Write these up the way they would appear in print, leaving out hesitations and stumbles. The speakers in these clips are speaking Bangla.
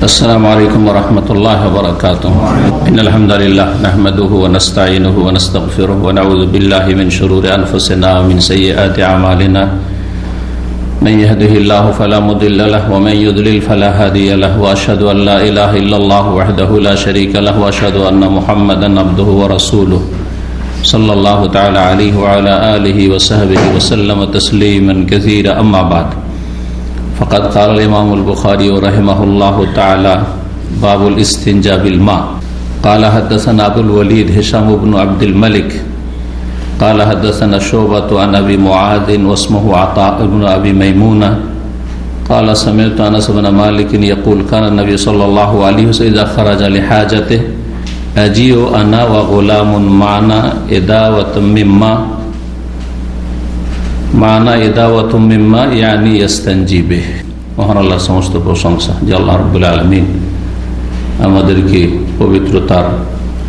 السلام عليكم ورحمة الله وبركاته. إن الحمد لله نحمده ونستعينه ونستغفره ونعوذ بالله من شرور أنفسنا ومن سيئات أعمالنا. من يهده الله فلا مضل له ومن يضلل فلا هادي له وأشهد أن لا إله إلا الله وحده لا شريك له وأشهد أن محمدا عبده ورسوله صلى الله تعالى عليه وعلى آله وصحبه وسلم تسليما كثيرا. أما بعد فقد قال الإمام البخاري رحمه الله تعالى باب الاستنجاء بالماء. قال حدثنا أبو الوليد هشام بن عبد الملك قال حدثنا شعبة عن أبي معاذ واسمه عطاء بن أبي ميمونة قال سمعت أنس بن مالك يقول كان النبي صلى الله عليه وسلم إذا خرج لحاجته أجيء أنا وغلام معنا إداوة من ماء মানা ইদাওয়াতুম মিম্মা ইয়ানি ইস্তানজি বিহ। মহান আল্লাহর সমস্ত প্রশংসা যে আল্লাহ রাব্বুল আলামিন আমাদেরকে পবিত্রতার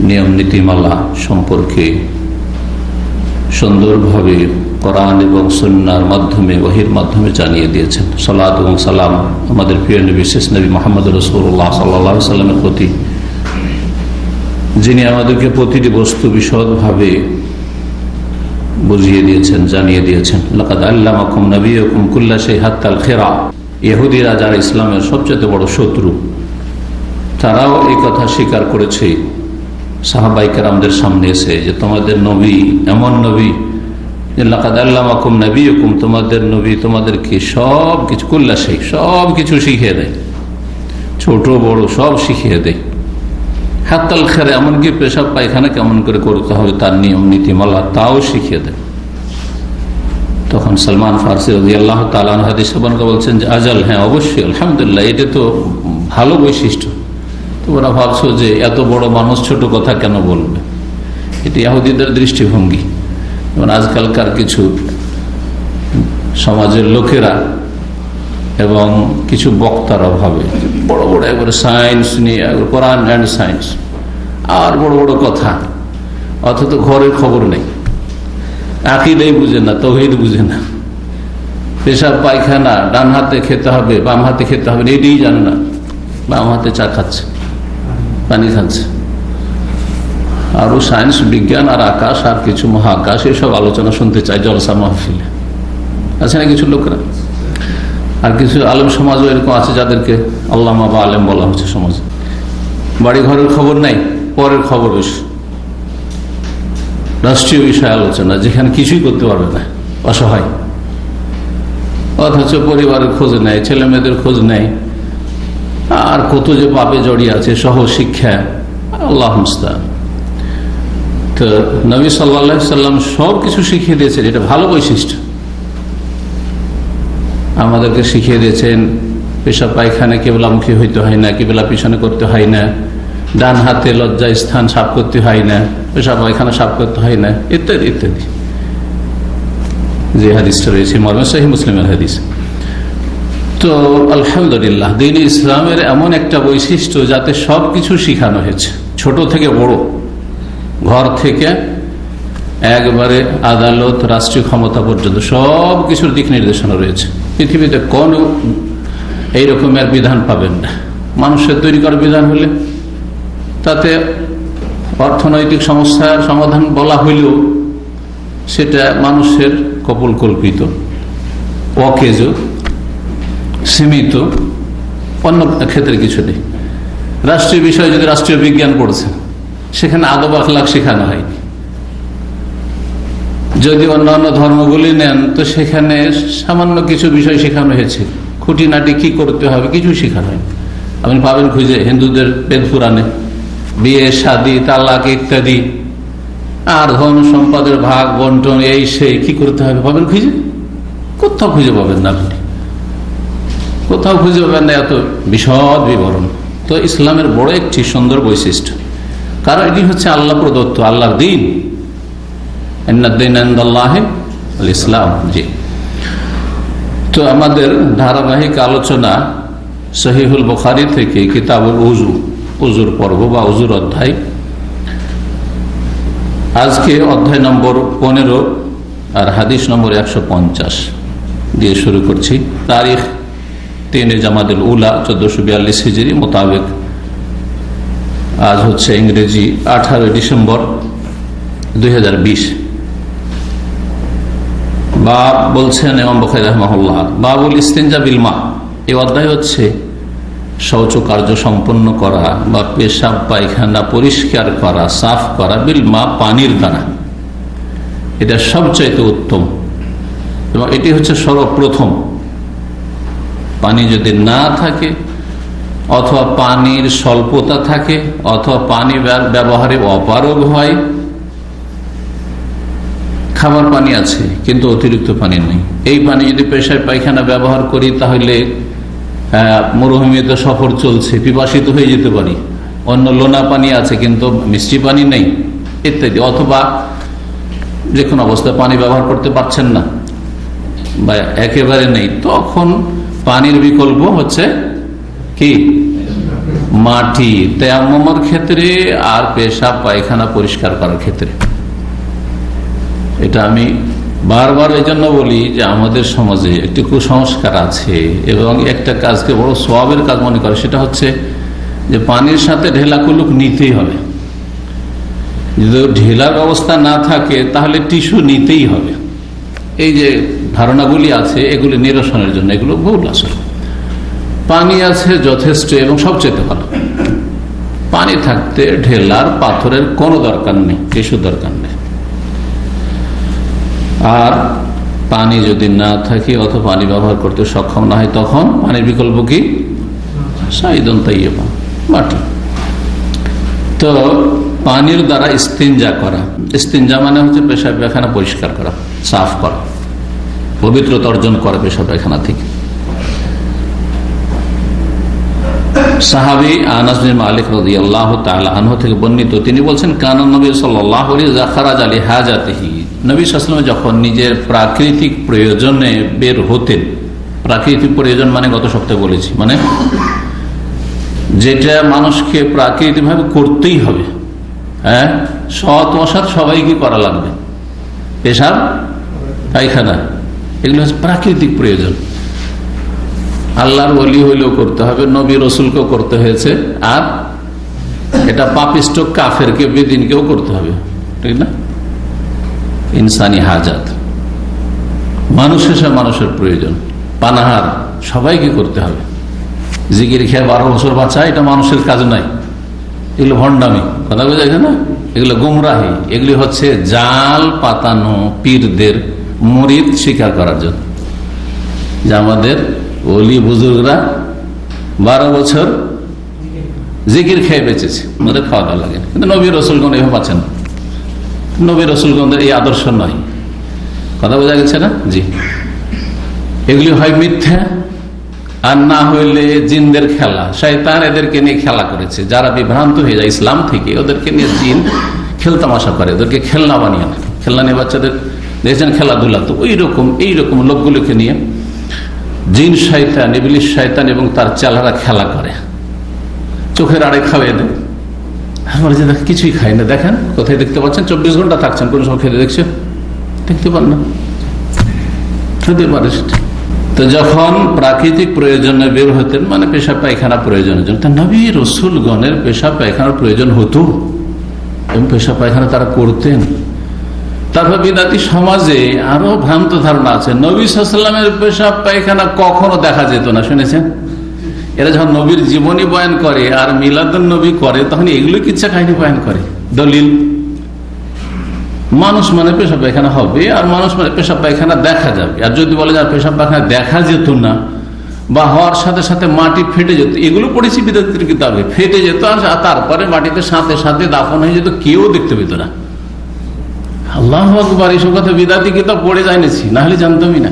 নিয়ম নীতিমালা সম্পর্কে সুন্দরভাবে কোরআন এবং সুন্নাহর মাধ্যমে ওহীর মাধ্যমে জানিয়ে দিয়েছেন। সালাত এবং সালাম আমাদের প্রিয় নবী শেষ নবী মুহাম্মদ রাসূলুল্লাহ সাল্লাল্লাহু আলাইহি ওয়াসাল্লামের প্রতি, যিনি আমাদেরকে প্রতিটি বস্তু বিশদভাবে বুঝিয়ে দিয়েছেন, জানিয়ে দিয়েছেন। লাকাদ আল্লামাকুম নাবিয়ুকুম কুল্লা শাই হাত্তাল খিরা। ইহুদিরা যারা ইসলামের সবচেয়ে বড় শত্রু, তারাও এই কথা স্বীকার করেছে সাহাবায়ে কেরামদের সামনে এসে যে তোমাদের নবী এমন নবী যে লাকাদ আল্লামাকুম নাবিয়ুকুম, তোমাদের নবী তোমাদেরকে সব কিছু কুল্লা শাই সব কিছু শিখিয়ে দেয়, ছোট বড় সব শিখিয়ে দেয়। হাত্তাল খেরে, এমনকি পেশাব পায়খানা কেমন করে করতে হবে তার নিয়ম নীতিমালা তাও শিখিয়ে দেয়। তখন সালমান ফারসি রাদিয়াল্লাহু তাআলা আনহু হাদিসে বর্ণনা বলছেন যে আজাল, হ্যাঁ অবশ্যই, আলহামদুলিল্লাহ, এটা তো ভালো বৈশিষ্ট্য। তোমরা ভাবছো যে এত বড় মানুষ ছোট কথা কেন বলবে, এটি ইহুদিদের দৃষ্টিভঙ্গি। এবং আজকালকার কিছু সমাজের লোকেরা এবং কিছু বক্তারা ভাবে বড় বড় একবারে সায়েন্স নিয়ে, কোরআন অ্যান্ড সায়েন্স আর বড় বড় কথা, অথচ ঘরের খবর নেই, আকীদাই বুঝে না, তাওহীদ বুঝে না, পেশাব পায়খানা ডান হাতে খেতে হবে বাম হাতে খেতে হবে এটাই জানে না, বাম হাতে চা খাচ্ছে, পানি খাচ্ছে। আরো সায়েন্স বিজ্ঞান আর আকাশ আর কিছু মহাকাশ এসব আলোচনা শুনতে চায় জলসা মাহফিলে, আছে না কিছু লোকরা। আর কিছু আলেম সমাজও এরকম আছে যাদেরকে আল্লামা বা আলেম বলা হচ্ছে সমাজে। বাড়ি ঘরের খবর নাই, পরের খবর বেশি, রাষ্ট্রীয় বিষয় আলোচনা, যেখানে কিছুই করতে পারবে না, অসহায়। অথচ পরিবারের খোঁজ নেয়, ছেলে মেয়েদের খোঁজ নেয়, আর কত যে পাপে জড়িয়ে আছে, সহ শিক্ষা, আল্লাহ মুস্তাআন। তো নবী সাল্লাল্লাহু আলাইহি সাল্লাম সব কিছু শিখিয়ে দিয়েছেন, এটা ভালো বৈশিষ্ট্য। আমাদেরকে শিখিয়ে দিয়েছেন পেশাব পায়খানা কেবলামুখী হইতে হয় না, কেবলা পিছনে করতে হয় না, ডান হাতে লজ্জা স্থান সাফ করতে হয় না, পেশাব পায়খানা সাফ করতে হয় না, ইত্যাদি ইত্যাদি। যে হাদিসটা রয়েছে মর্মে সহিহ মুসলিমের হাদিস। তো আলহামদুলিল্লাহ, দ্বীন ইসলামের এমন একটা বৈশিষ্ট্য যাতে সবকিছু শিখানো হয়েছে, ছোট থেকে বড়, ঘর থেকে একবারে আদালত রাষ্ট্রীয় ক্ষমতা পর্যন্ত সব কিছুর দিক নির্দেশনা রয়েছে। পৃথিবীতে কোন এই রকমের বিধান পাবেন না। মানুষের তৈরি করা বিধান হলে তাতে অর্থনৈতিক সমস্যার সমাধান বলা হইলেও সেটা মানুষের কপোল কল্পিত, অকেজ, সীমিত, অন্য ক্ষেত্রে কিছু নেই। রাষ্ট্রীয় বিষয় যদি রাষ্ট্রীয় বিজ্ঞান পড়ছে, সেখানে আদব আখলাক শেখানো হয়নি। যদি অন্যান্য ধর্মগুলি নেন তো সেখানে সামান্য কিছু বিষয় শেখানো হয়েছে, খুঁটিনাটি কি করতে হবে কিছু শেখানো হয়। আপনি পাবেন খুঁজে হিন্দুদের বেদ পুরাণে বিয়ে শাদী তালাক ইত্যাদি, আর ধন সম্পদের ভাগ বন্টন এই সেই কি করতে হবে পাবেন খুঁজে, কোথাও খুঁজে পাবেন না, আপনি কোথাও খুঁজে পাবেন না এত বিশদ বিবরণ। তো ইসলামের বড় একটি সুন্দর বৈশিষ্ট্য, কারণ এটি হচ্ছে আল্লাহ প্রদত্ত, আল্লাহর দ্বীন, ইসলাম। জি, তো আমাদের ধারাবাহিক আলোচনা সহিহুল বুখারী থেকে কিতাবুল উযু, উযুর পর্ব বা উযুর অধ্যায়। আজকে অধ্যায় নম্বর 15 আর হাদিস নম্বর 150 দিয়ে শুরু করছি। তারিখ 3 জামাদুল উলা 1442 হিজরি মোতাবেক আজ হচ্ছে ইংরেজি 18 ডিসেম্বর 2020। বাব বলছেন ইমাম বুখারী রাহিমাহুল্লাহ, বাবুল ইস্তিনজা বিল মা। এই অধ্যায় হচ্ছে শৌচ কার্য সম্পন্ন করা বা পেশাব পায়খানা পরিষ্কার করা, সাফ করা বিল মা, পানির দ্বারা। এটা সবচাইতে উত্তম এবং এটি হচ্ছে সর্বপ্রথম। পানি যদি না থাকে অথবা পানির স্বল্পতা থাকে অথবা পানি ব্যবহারে অপারগ হয়, খাবার পানি আছে কিন্তু অতিরিক্ত পানি নেই, এই পানি যদি পেশাব পায়খানা ব্যবহার করি তাহলে মরুভূমিতে সফর চলছে, পিপাসিত হয়ে যেতে পারি। অন্য লোনা পানি আছে কিন্তু মিষ্টি পানি নেই ইত্যাদি। অথবা যে কোনো অবস্থায় পানি ব্যবহার করতে পারছেন না বা একেবারে নেই, তখন পানির বিকল্প হচ্ছে কি মাটি, তায়াম্মুমের ক্ষেত্রে আর পেশাব পায়খানা পরিষ্কার করার ক্ষেত্রে। এটা আমি বারবার এই জন্য বলি যে আমাদের সমাজে একটি কুসংস্কার আছে এবং একটা কাজকে বড় সওয়াবের কাজ মনে করে, সেটা হচ্ছে যে পানির সাথে ঢেলা কুলুক নিতেই হবে। যদি ঢেলার ব্যবস্থা না থাকে তাহলে টিস্যু নিতেই হবে। এই যে ধারণাগুলি আছে এগুলি নিরসনের জন্য, এগুলো ভুল। আসলে পানি আছে যথেষ্ট এবং সবচেয়ে ভালো। পানি থাকতে ঢেলার পাথরের কোনো দরকার নেই, টিস্যু দরকার নেই। আর পানি যদি না থাকে অথবা পানি ব্যবহার করতে সক্ষম না হয় তখন পানির বিকল্প কি সাইদন তাইয়্যিবা, মাটি। তো পানির দ্বারা ইস্তিনজা করা, ইস্তিনজা মানে হচ্ছে পেশাব পায়খানা পরিষ্কার করা, সাফ করা, পবিত্রতা অর্জন করা পেশাব পায়খানা থেকে। সাহাবী আনাস বিন মালিক রাদিয়াল্লাহু তাআলা আনহু থেকে বর্ণিত, তিনি বলছেন কানা নবী সাল্লাল্লাহু আলাইহি ওয়া খারাজ আলি হাজাতিহি, নবী সাল্লাল্লাহু আলাইহি ওয়াসাল্লাম যখন নিজের প্রাকৃতিক প্রয়োজনে বের হতেন। প্রাকৃতিক প্রয়োজন মানে গত সপ্তাহে বলেছি, মানে যেটা মানুষকে প্রাকৃতিকভাবে করতেই হবে, হ্যাঁ, সৎ অসৎ সবাইকে করা লাগবে, পেশাব পায়খানা এগুলো হচ্ছে প্রাকৃতিক প্রয়োজন। আল্লাহর ওলি হইলেও করতে হবে, নবী রসুলকেও করতে হয়েছে, আর এটা পাপিষ্ট কাফেরকে বেদিনকেও করতে হবে, ঠিক না? ইনসানি হাজাত, মানুষের সাথে মানুষের প্রয়োজন, পানাহার সবাইকে করতে হবে। জিকির খেয়ে 12 বছর বাঁচা এটা মানুষের কাজ নাই, এগুলো ভণ্ডামি, কথা বোঝা যায় না? এগুলো গুমরাহি, এগুলি হচ্ছে জাল পাতানো পীরদের মুরিদ স্বীকার করার জন্য। যে আমাদের ওলি বুজুর্গরা 12 বছর জিকির খেয়ে বেঁচেছে, আমাদের খাওয়া দাওয়া লাগে, কিন্তু নবী রসুলগণ এভাবে বাঁচেন। নবী রসুলগণের এই আদর্শ নয়, কথা বোঝা গেছে না? জি, এগুলি হয় মিথ্যা, আর না হইলে জিনদের খেলা। শয়তান এদেরকে নিয়ে খেলা করেছে, যারা বিভ্রান্ত হয়ে যায় ইসলাম থেকে ওদেরকে নিয়ে জিন খেলতামাশা করে, ওদেরকে খেলনা বানিয়ে না। খেলনা নিয়ে বাচ্চাদের দেখেছেন খেলাধুলা, তো এইরকম লোকগুলোকে নিয়ে জিন শয়তান, ইবলিশ শয়তান এবং তার চালারা খেলা করে, চোখের আড়ে খাওয়াই দেয়। আমরা যে কিছুই খাই না, দেখেন কোথায় দেখতে পাচ্ছেন? 24 ঘন্টা থাকছেন, কোন সময় খেতে দেখছেন? দেখতে পান না, হতে পারে সেটা। তো যখন প্রাকৃতিক প্রয়োজনে বের হতেন, মানে পেশাব পায়খানা প্রয়োজনের জন্য, তা নবী রসুলগণের পেশাব পায়খানার প্রয়োজন হতো এবং পেশাব পায়খানা তারা করতেন। তারপর বিদাতি সমাজে আরো ভ্রান্ত ধারণা আছে, নবী সাল্লাল্লাহু আলাইহি ওয়াসাল্লামের পেশাব পায়খানা কখনো দেখা যেত না, শুনেছেন? এরা যখন নবীর জীবনী বয়ান করে আর মিলাদুন নবী করে, তখন এগুলো কিচ্ছা কাহিনী বয়ান করে। দলিল, মানুষ মানে পেশাব পায়খানা হবে আর মানুষ মানে পেশাব পায়খানা দেখা যাবে। আর যদি বলে যার পেশাব পায়খানা দেখা যেত না বা হওয়ার সাথে সাথে মাটি ফেটে যেত, এগুলো পড়েছি বিদাতির কিতাবে, ফেটে যেত আর তারপরে মাটিতে সাথে সাথে দাফন হয়ে যেত, কেউ দেখতে পেত না। আল্লাহু আকবার, এইসব কথা বিদাতি কিতাব পড়ে যাইছি, না হলে জানতামই না।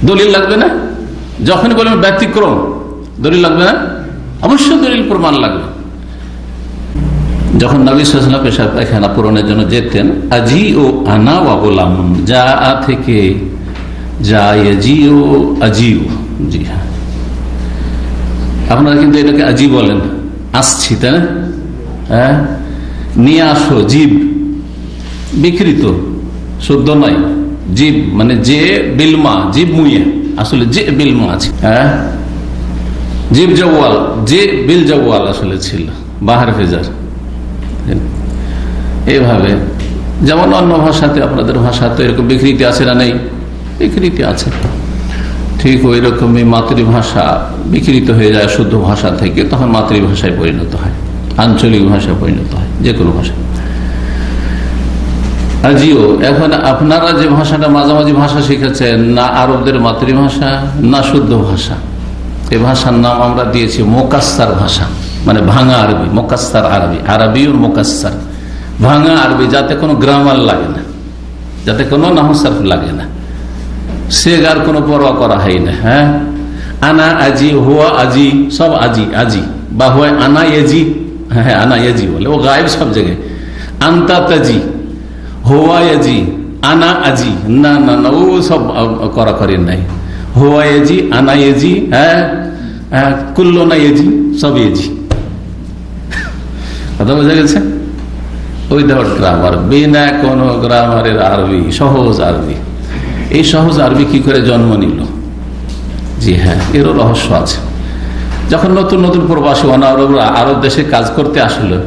দলিল লাগবে না? যখনই বলবেন ব্যতিক্রম, দলিল লাগবে না? অবশ্যই দলিল প্রমাণ লাগবে। যখন নবী সাল্লাল্লাহু আলাইহি ওয়াসাল্লাম পেশাব পায়খানা পূরণের জন্য যেতেন, আজি ও আনা ওয়া গোলামুন, যা থেকে যা ইয়াজিও আজিও, জি হ্যাঁ, আপনারা কিন্তু এটাকে আজি বলেন, আসছি, তাই না? হ্যাঁ, নিয়ে আসো, জীব বিকৃত, শুদ্ধ নয়। জীব মানে যে বিলমা, জীব মুয়ে, আসলে যে বিল মাছি, হ্যাঁ জিব জওয়াল, যে বিল জওয়াল আসলে ছিল বাহার ফেজার। এইভাবে যেমন অন্য ভাষাতে, আপনাদের ভাষাতে এরকম বিকৃতি আছে না নেই? বিকৃতি আছে। ঠিক ওই রকমই মাতৃভাষা বিকৃত হয়ে যায় শুদ্ধ ভাষা থেকে, তখন মাতৃভাষায় পরিণত হয়, আঞ্চলিক ভাষায় পরিণত হয়, যে কোনো ভাষা। আজিও এখন আপনারা যে ভাষাটা মাঝামাঝি ভাষা শিখেছেন, না আরবদের মাতৃভাষা না শুদ্ধ ভাষা, এই ভাষার নাম আমরা দিয়েছি মোকাস্সার ভাষা, মানে ভাঙা আরবি। মোকাস্সার আরবি, আরবি ও মোকাস্সার, ভাঙা আরবি, যাতে কোনো গ্রামার লাগে না, যাতে কোনো নাহু সারফ লাগে না, সেগার কোনো পরোয়া করা হয় না। হ্যাঁ, আনা আজি, হুয়া আজি, সব আজি আজি, বা হুয়া আনা এজি, হ্যাঁ আনা এজি বলে, ও গায়েব সব জায়গায়। আন্তা তাজি, হুয়া এজি, আনা আজি, না না না, ও সব করা করেন নাই। হুয়া এজি, আনা এজি, হ্যাঁ কুল্লো না এজি, সব এজি। কথা বোঝা গেছে? উইদাউট গ্রামার, বিনা কোনো গ্রামারের আরবি, সহজ আরবি। এই সহজ আরবি কি করে জন্ম নিল? জি হ্যাঁ, এরও রহস্য আছে। যখন নতুন নতুন প্রবাসী অনারবরা আরব দেশে কাজ করতে আসলো,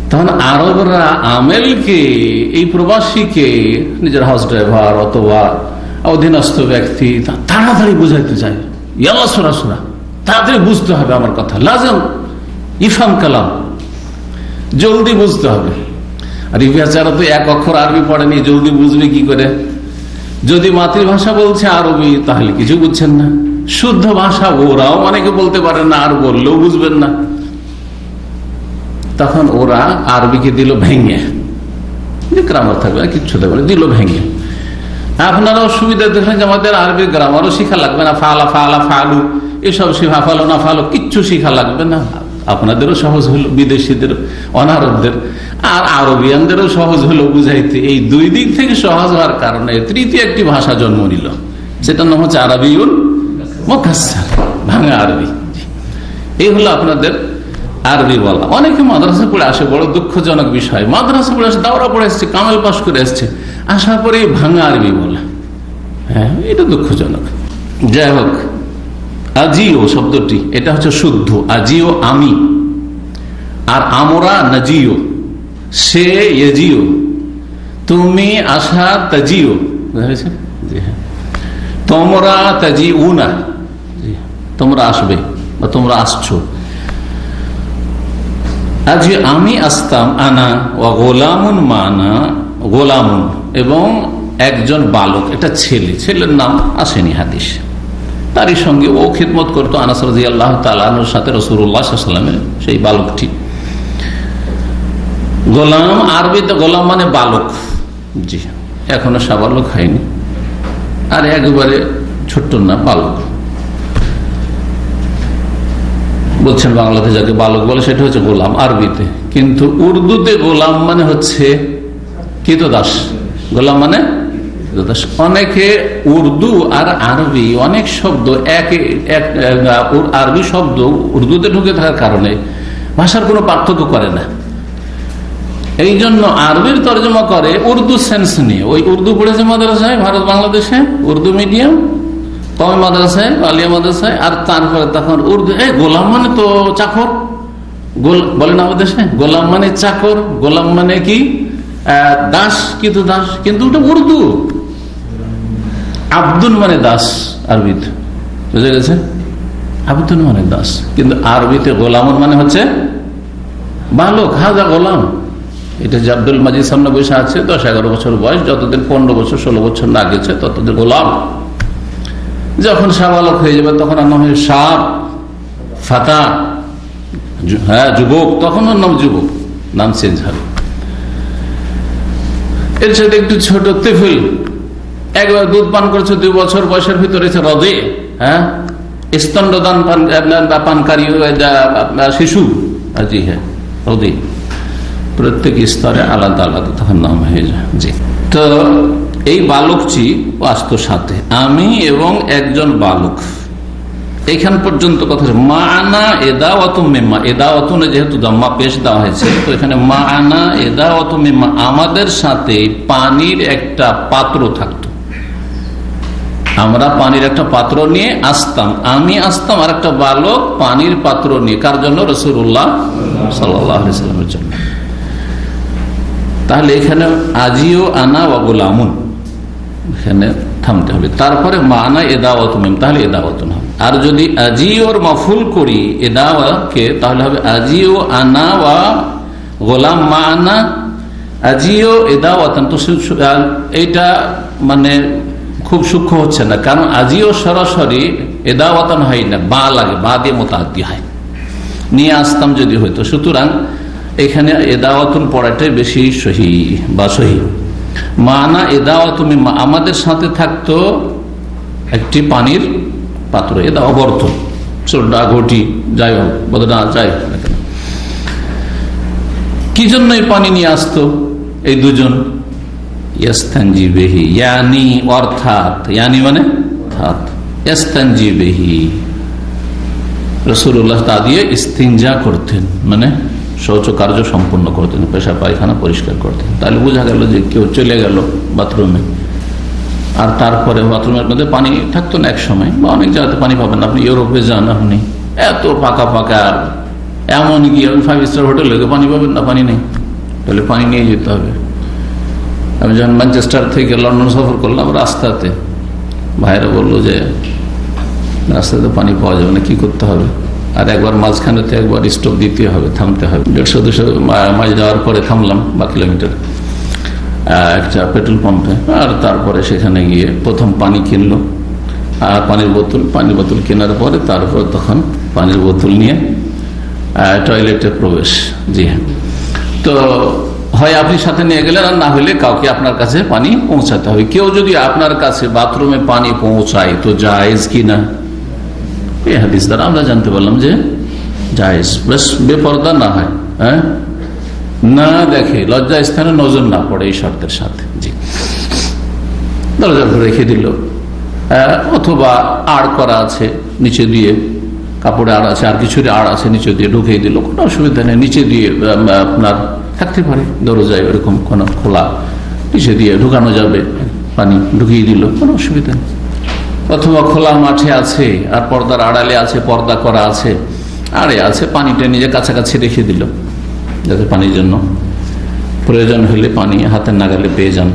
তখন আরবরা আমেলকে, এই প্রবাসীকে নিজের হাউস ড্রাইভার অথবা অধীনস্থ ব্যক্তি তাড়াতাড়ি বুঝাইতে চায়, ইয়ালা সোরা সোরা, তাড়াতাড়ি বুঝতে হবে আমার কথা, লাজম ইফাম কালাম, জলদি বুঝতে হবে। আর এই বেচারা তো এক অক্ষর আরবি পড়েনি, জলদি বুঝবে কি করে? যদি মাতৃভাষা বলছে আরবি, তাহলে কিছু বুঝছেন না। শুদ্ধ ভাষা ওরাও অনেকে বলতে পারে না, আর বললেও বুঝবেন না। তখন ওরা আরবিকে দিল ভেঙে, যে গ্রামার থাকবে না, কিচ্ছু থাকবে না, দিল ভেঙে। আপনারাও সুবিধা দেখলেন যে আমাদের আরবি গ্রামারও শিখা লাগবে না, ফালা ফালা ফালু এসব শিখা, ফালো না ফালো কিচ্ছু শিখা লাগবে না। আপনাদেরও সহজ হলো, বিদেশিদের অনারবদের আর আরবিয়ানদেরও সহজ হলো বুঝাইতে। এই দুই দিক থেকে সহজ হওয়ার কারণে তৃতীয় একটি ভাষা জন্ম নিল, সেটার নাম হচ্ছে আরবিউল মুকাসসার, ভাঙা আরবি। এই হলো আপনাদের আরবি বলা। অনেকে মাদ্রাসা পড়ে আসে, বড় দুঃখজনক বিষয়, মাদ্রাসা পড়ে আসে, দাওরা পড়ে আসছে, কামাল পাশ করে আসছে, আসার পরে ভাঙা আরবি বলা, হ্যাঁ এটা দুঃখজনক। যাই হোক, আজিও শব্দটি এটা হচ্ছে শুদ্ধ, আজিও আমি, আর আমরা নাজিও, সে এজিও, তুমি আসা তাজিও, বুঝেছে? তোমরা তাজিউ না, তোমরা আসবে বা তোমরা আসছো। আজ আমি আসতাম, আনা ও গোলামুন, মানা গোলামুন, এবং একজন বালক, এটা ছেলে, ছেলের নাম আসেনি হাদিস, তারই সঙ্গে ও খিদমত করতো আনাস রাদিয়াল্লাহু তাআলা আনহুর সাথে রাসূলুল্লাহ সাল্লাল্লাহু আলাইহি ওয়াসাল্লামের, সেই বালকটি। গোলাম আরবিতে গোলাম মানে বালক, জি এখনো সাবালক হয়নি, আর একবারে ছোট্ট না, বালক বলছেন। বাংলাতে যাকে বালক বলে সেটা হচ্ছে গোলাম আরবিতে, কিন্তু উর্দুতে গোলাম মানে হচ্ছে কৃতদাস। গোলাম মানে কৃতদাস। অনেকে উর্দু আর আরবি অনেক শব্দ আরবি শব্দ উর্দুতে ঢুকে থাকার কারণে ভাষার কোনো পার্থক্য করে না। এই জন্য আরবির তর্জমা করে উর্দু সেন্স নিয়ে। ওই উর্দু পড়েছে মাদ্রাসায়, ভারত বাংলাদেশে উর্দু মিডিয়াম, কমে মাদ্রাসায়, আলিয়া মাদ্রাসায়, আর তারপরে তখন উর্দু, গোলাম মানে তো চাকর, বলেন আমাদের দেশে, গোলাম মানে চাকর, গোলাম মানে কি দাস, কিন্তু দাস, কিন্তু ওটা উর্দু। আব্দুল মানে দাস আরবিতে, বুঝে গেছে? আব্দুল মানে দাস, কিন্তু আরবিতে গোলামুন মানে হচ্ছে বালক, হাজা গোলাম। এটা যে আব্দুল মাজিদ সামনে বসে আছে, 10-11 বছর বয়স, যতদিন 15 বছর 16 বছর না গেছে ততদিন গোলাম। যখন সাবালক হয়ে যাবে তখন আর নাম হয় সাব, ফাতা, হ্যাঁ যুবক, তখন ওর নাম যুবক, নাম চেঞ্জ হবে। এর সাথে একটু ছোট তেফিল, একবার দুধ পান করেছে 2 বছর বয়সের ভিতরে, হ্রদে, হ্যাঁ স্তন্যদান পানকারী শিশু, জি হ্যাঁ হ্রদে, প্রত্যেক স্তরে আলাদা আলাদা তখন নাম হয়ে যায়। জি, তো এই বালকটি আসতো সাথে, আমি এবং একজন বালক। এইখান পর্যন্ত কথা। মানা এদাওয়াত মিম্মা, এদাওয়াত যেহেতু দাম্মা পেশ দেওয়া হয়েছে, তো এখানে মানা এদাওয়াত মিম্মা, আমাদের সাথে পানির একটা পাত্র থাকতো। আমরা পানির একটা পাত্র নিয়ে আসতাম, আমি আসতাম আর একটা বালক পানির পাত্র নিয়ে, কার জন্য? রাসূলুল্লাহ সাল্লাল্লাহু আলাইহি ওয়াসাল্লামের জন্য। তাহলে এখানে আজিও আনা ওয়া গোলামুন, এখানে থামতে হবে। তারপরে মানা এদাওয়াতুম, তাহলে এদাওয়াতুন হবে। আর যদি আজিওর মাফুল করি এদাওয়াকে, তাহলে হবে আজিও আনা ওয়া গোলাম মানা আজিও এদাওয়াতান। তো এইটা মানে খুব সূক্ষ্ম হচ্ছে না, কারণ আজিও সরাসরি এদাওয়াতান হয় না, বা লাগে, বা দিয়ে মোতাদ্দি হয়, নিয়ে আসতাম যদি হইতো। সুতরাং এখানে এদাওয়াতুন পড়াটাই বেশি সহি বা সহি। মানা এদাওয়াতুমি, আমাদের সাথে থাকতো একটি পানির পাত্র, এদা অবর্ত, চোরডা ঘটি যাই হোক, বদনা যাই হোক না কেন। কি জন্য এই পানি নিয়ে আসতো এই দুজন? ইয়াস্তানজি বিহি, ইয়ানি অর্থাৎ, ইয়ানি মানে অর্থাৎ, ইয়াস্তানজি বিহি, রাসূলুল্লাহ তা দিয়ে ইস্তিনজা করতেন, মানে শৌচ কার্য সম্পূর্ণ করতেন, পেশাব পায়খানা পরিষ্কার করতেন। তাহলে বোঝা গেল যে কেউ চলে গেল বাথরুমে, আর তারপরে বাথরুমের মধ্যে পানি থাকতো না এক সময়, বা অনেক জায়গাতে পানি পাবেন। আপনি ইউরোপে যান, আপনি এত ফাঁকা ফাঁকা, এমন গিয়ে 5 স্টার হোটেলে পানি পাবেন না, পানি নেই, তাহলে পানি নিয়ে যেতে হবে। আমি যখন ম্যানচেস্টার থেকে লন্ডন সফর করলাম, রাস্তাতে ভাইরা বললো যে রাস্তাতে পানি পাওয়া যাবে না, কি করতে হবে? আর একবার মাঝখানেতে একবার স্টপ দিতে হবে, থামতে হবে। 150-200 মাইল যাওয়ার পরে থামলাম বা কিলোমিটার একটা পেট্রোল পাম্পে, আর তারপরে সেখানে গিয়ে প্রথম পানি কিনলো, আর পানির বোতল কেনার পরে তারপর তখন পানির বোতল নিয়ে টয়লেটে প্রবেশ। জি হ্যাঁ, তো হয় আপনি সাথে নিয়ে গেলেন, আর না হলে কাউকে আপনার কাছে পানি পৌঁছাতে হবে। কেউ যদি আপনার কাছে বাথরুমে পানি পৌঁছায় তো জায়েজ কি না? এই হাদিস দ্বারা আমরা জানতে পারলাম যে জায়েজ, বেশ বেপরদা না হয়, হ্যাঁ, না দেখে, লজ্জা স্থানে নজর না পড়ে, এই শর্তের সাথে। জি, দরজা রেখে দিল, অথবা আড় করা আছে নিচে দিয়ে, কাপড়ে আড় আছে, আর কিছুর আড় আছে, নিচে দিয়ে ঢুকিয়ে দিল, কোনো অসুবিধা নেই। নিচে দিয়ে আপনার থাকতে পারে, দরজায় এরকম কোনো খোলা, নিচে দিয়ে ঢুকানো যাবে, পানি ঢুকিয়ে দিল, কোনো অসুবিধা নেই। অথবা খোলা মাঠে আছে আর পর্দার আড়ালে আছে, পর্দা করা আছে, আড়ে আছে, পানিটা নিজে কাছাকাছি রেখে দিল, যাতে পানির জন্য প্রয়োজন হলে পানি হাতের নাগালে পেয়ে যান।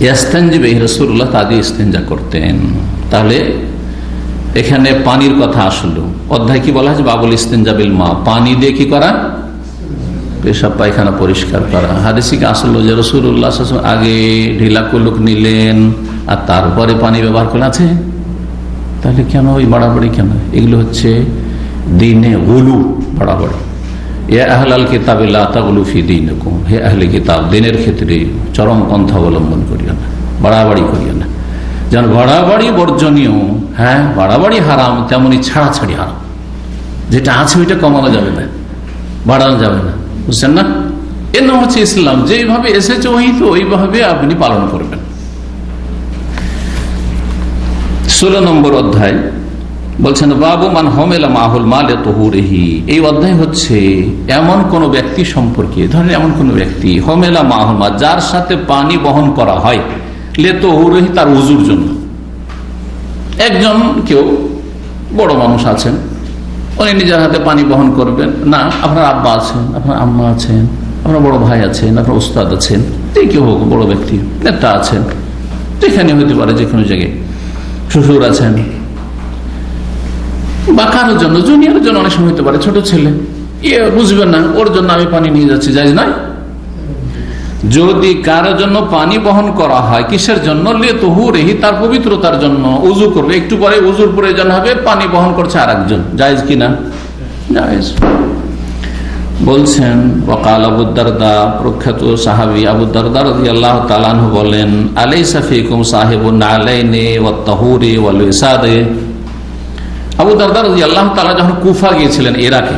ইয়াস্তানজি বিহি, রাসূলুল্লাহ তা দিয়ে ইস্তেঞ্জা করতেন। তাহলে এখানে পানির কথা আসলো, অধ্যায় কি বলা হয়েছে? বাবুল ইস্তেঞ্জা বিল মা, পানি দিয়ে কি করা? পেশাব পায়খানা পরিষ্কার করা। হাদিসে কি আসলো যে রাসূলুল্লাহ সাল্লাল্লাহু আলাইহি ওয়াসাল্লাম আগে ঢিলা কুলুক নিলেন আর তারপরে পানি ব্যবহার করে? আছে। তাহলে কেন ওই বাড়াবাড়ি কেন? এগুলো হচ্ছে দিনে গুলু, বাড়াবাড়ি। ইয়া আহলাল কিতাবি লা তাগলু ফি দীনিকুম, হে আহলে কিতাব, দিনের ক্ষেত্রে চরম পন্থা অবলম্বন করিও না, বাড়াবাড়ি করিও না। যেমন বাড়াবাড়ি বর্জনীয়, হ্যাঁ, বাড়াবাড়ি হারাম, তেমনি ছাড়াছাড়ি হারাম। যেটা আছে ওইটা কমানো যাবে না, বাড়ানো যাবে না, বুঝছেন না? এর নাম হচ্ছে ইসলাম। যেইভাবে এসেছে ওইভাবে আপনি পালন করবেন। 16 নম্বর অধ্যায় বলছেন বাবু মান হমেলা মাহুল মালে তহুরিহি। এই অধ্যায় হচ্ছে এমন কোন ব্যক্তি সম্পর্কে, ধরেন এমন কোন ব্যক্তি হমেলা মাহুল মা, যার সাথে পানি বহন করা হয় লে তহুরিহি, তার উজুর জন্য। একজন কেউ বড় মানুষ আছেন, উনি নিজের হাতে পানি বহন করবেন না, আপনার আব্বা আছেন, আপনার আম্মা আছেন, আপনার বড় ভাই আছেন, আপনার উস্তাদ আছেন, যে কেউ হোক, বড় ব্যক্তি, নেতা আছেন, যেখানে হইতে পারে, যে কোনো জায়গায়, শ্বশুর আছেন, বা কারোর জন্য, জুনিয়রের জন্য অনেক সময় হতে পারে, ছোট ছেলে, ইয়ে বুঝবেন না, ওর জন্য আমি পানি নিয়ে যাচ্ছি, জায়েজ নয়। যদি কারোর জন্য পানি বহন করা হয়, কিসের জন্য? লে তহুরিহি, তার পবিত্রতার জন্য, উজু করবে, একটু পরে উজুর প্রয়োজন হবে, পানি বহন করছে আর একজন, জায়েজ কিনা? জায়েজ। বলছেন ওয়াকাল আবু দারদা, প্রখ্যাত সাহাবী আবু দারদা রাদিয়াল্লাহু তাআলা আনহু বলেন, আলাইসা ফীকুম সাহিবুন আলাইনি ওয়াত তাহুরি ওয়াল ইসাদে। আবু দারদা রাদিয়াল্লাহু তাআলা যখন কুফা গিয়েছিলেন, ইরাকে,